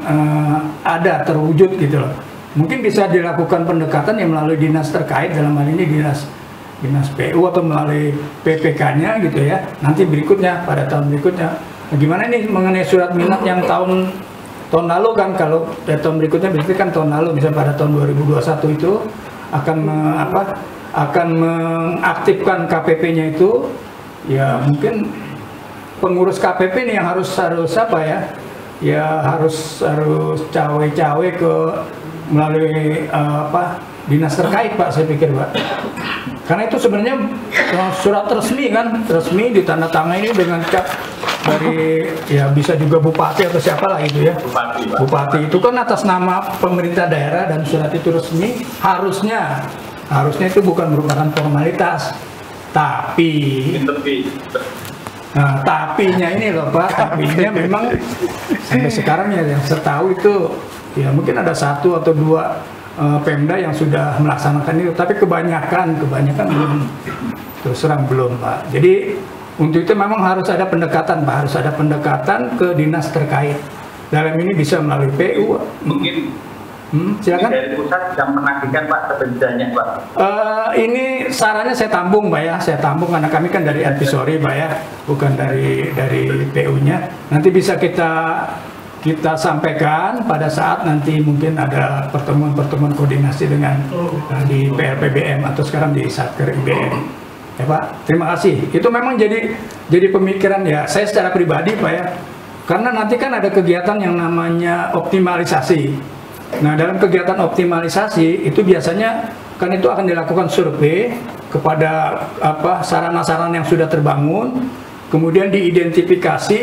ada terwujud gitu loh. Mungkin bisa dilakukan pendekatan yang melalui dinas terkait, dalam hal ini dinas PU atau melalui PPK-nya gitu ya. Nanti berikutnya pada tahun berikutnya. Bagaimana ini mengenai surat minat yang tahun lalu kan, kalau tahun berikutnya berarti kan tahun lalu, misalnya pada tahun 2021 itu akan mengaktifkan KPP-nya itu, ya mungkin pengurus KPP ini yang harus apa ya? Ya harus cawe-cawe ke melalui dinas terkait, Pak, saya pikir, Pak. Karena itu sebenarnya surat resmi kan, resmi ditandatangani dengan cap dari, ya bisa juga bupati atau siapa lah itu ya. Bupati itu kan atas nama pemerintah daerah, dan surat itu resmi. Harusnya itu bukan merupakan formalitas, tapi nah, tapinya ini loh Pak, tapinya memang sampai sekarang ya yang saya tahu itu ya mungkin ada 1 atau 2 Pemda yang sudah melaksanakan itu, tapi kebanyakan belum, terus terang belum, Pak. Jadi untuk itu memang harus ada pendekatan, Pak, harus ada pendekatan ke dinas terkait. Dalam ini bisa melalui PU.
Mungkin
silakan.
Dari pusat yang menagihkan Pak kebenciannya, Pak.
Ini sarannya saya tampung, Pak ya, saya tampung karena kami kan dari advisory, Pak ya, bukan dari PU-nya. Nanti bisa kita sampaikan pada saat nanti mungkin ada pertemuan koordinasi dengan di PRPBM atau sekarang di Satker IBM. Ya Pak, terima kasih. Itu memang jadi pemikiran ya saya secara pribadi, Pak ya. Karena nanti kan ada kegiatan yang namanya optimalisasi. Nah, dalam kegiatan optimalisasi itu biasanya kan itu akan dilakukan survei kepada sarana-sarana yang sudah terbangun, kemudian diidentifikasi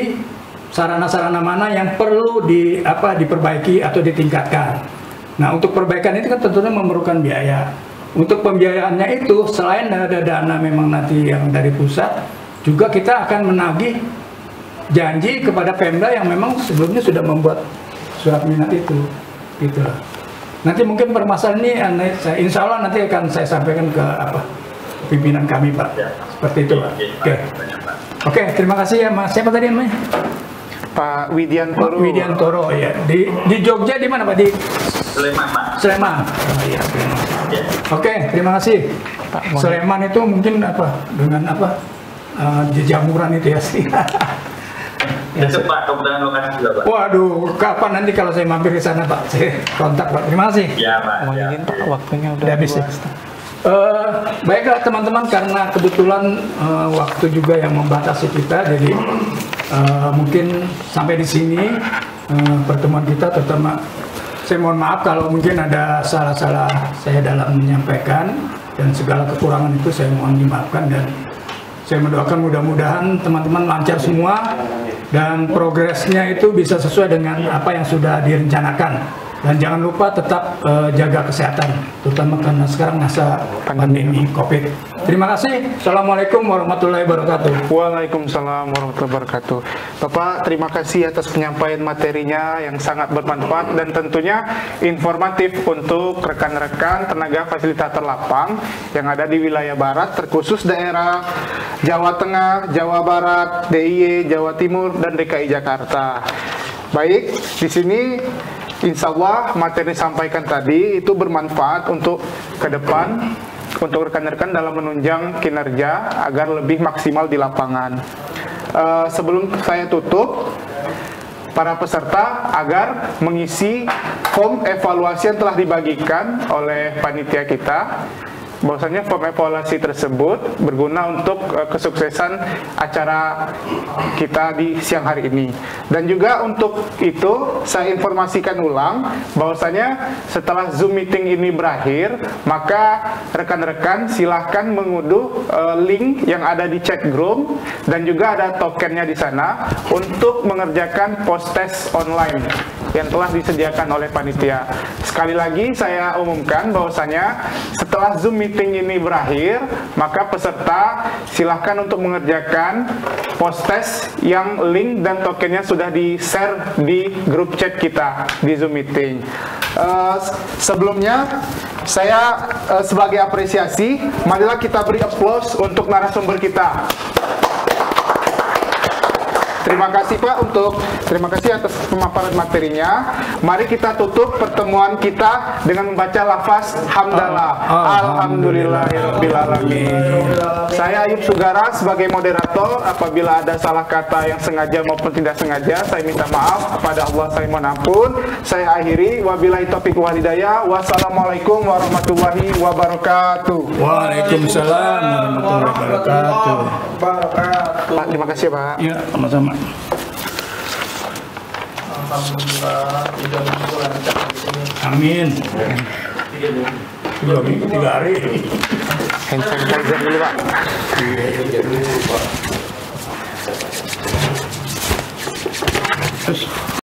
sarana-sarana mana yang perlu diperbaiki atau ditingkatkan. Nah, untuk perbaikan itu kan tentunya memerlukan biaya. Untuk pembiayaannya itu selain ada dana memang nanti yang dari pusat, juga kita akan menagih janji kepada Pemda yang memang sebelumnya sudah membuat surat minat itu. Gitu. Nanti mungkin permasalahan ini insya Allah nanti akan saya sampaikan ke pimpinan kami, Pak. Seperti itu, Pak. Oke, terima kasih ya Mas. Siapa tadi namanya?
Pak Widiantoro.
Widiantoro ya. Di Jogja di mana Pak? Di
Sleman, Pak.
Sleman. Oh, iya. Oke, terima kasih. Pak, Sleman itu mungkin dengan jejamuran itu ya sih.
Ya, Pak, kebetulan lokasi juga, Pak.
Waduh, kapan nanti kalau saya mampir ke sana, Pak? Saya kontak, Pak. Terima kasih.
Ya, Pak.
Mau izin, Pak, waktunya udah
habis. Baiklah teman-teman, karena kebetulan waktu juga yang membatasi kita, jadi mungkin sampai di sini pertemuan kita. Terutama saya mohon maaf kalau mungkin ada salah-salah saya dalam menyampaikan, dan segala kekurangan itu saya mohon dimaafkan, dan saya mendoakan mudah-mudahan teman-teman lancar semua dan progresnya itu bisa sesuai dengan apa yang sudah direncanakan. Dan jangan lupa tetap jaga kesehatan, terutama karena sekarang masa pandemi COVID. Terima kasih. Assalamualaikum warahmatullahi wabarakatuh.
Waalaikumsalam warahmatullahi wabarakatuh. Bapak, terima kasih atas penyampaian materinya yang sangat bermanfaat dan tentunya informatif untuk rekan-rekan tenaga fasilitator lapang yang ada di wilayah Barat, terkhusus daerah Jawa Tengah, Jawa Barat, DIY, Jawa Timur, dan DKI Jakarta. Baik, di sini insya Allah materi disampaikan tadi itu bermanfaat untuk ke depan, untuk rekan-rekan dalam menunjang kinerja agar lebih maksimal di lapangan. Sebelum saya tutup, para peserta agar mengisi form evaluasi yang telah dibagikan oleh panitia kita. Bahwasanya form evaluasi tersebut berguna untuk kesuksesan acara kita di siang hari ini. Dan juga untuk itu saya informasikan ulang bahwasanya setelah Zoom meeting ini berakhir, maka rekan-rekan silahkan mengunduh link yang ada di chat group dan juga ada tokennya di sana untuk mengerjakan post test online. yang telah disediakan oleh panitia. Sekali lagi saya umumkan bahwasanya setelah Zoom meeting ini berakhir, maka peserta silahkan untuk mengerjakan post test yang link dan tokennya sudah di-share di grup chat kita di Zoom meeting. Sebelumnya saya sebagai apresiasi, marilah kita beri applause untuk narasumber kita. Terima kasih Pak terima kasih atas pemaparan materinya. Mari kita tutup pertemuan kita dengan membaca lafaz hamdalah. Alhamdulillahirabbil alamin. Saya Ayub Sugara sebagai moderator. Apabila ada salah kata yang sengaja maupun tidak sengaja, saya minta maaf kepada Allah, saya mohon ampun. Saya akhiri, wabillahi taufiq wal hidayah. Wassalamualaikum warahmatullahi wabarakatuh.
Waalaikumsalam warahmatullahi wabarakatuh.
Pak, terima kasih Pak.
Ya, sama-sama.
Alhamdulillah, tidak lancar di sini.
Amin. 2 minggu 3 hari.
Hand sanitizer dulu Pak.
Terus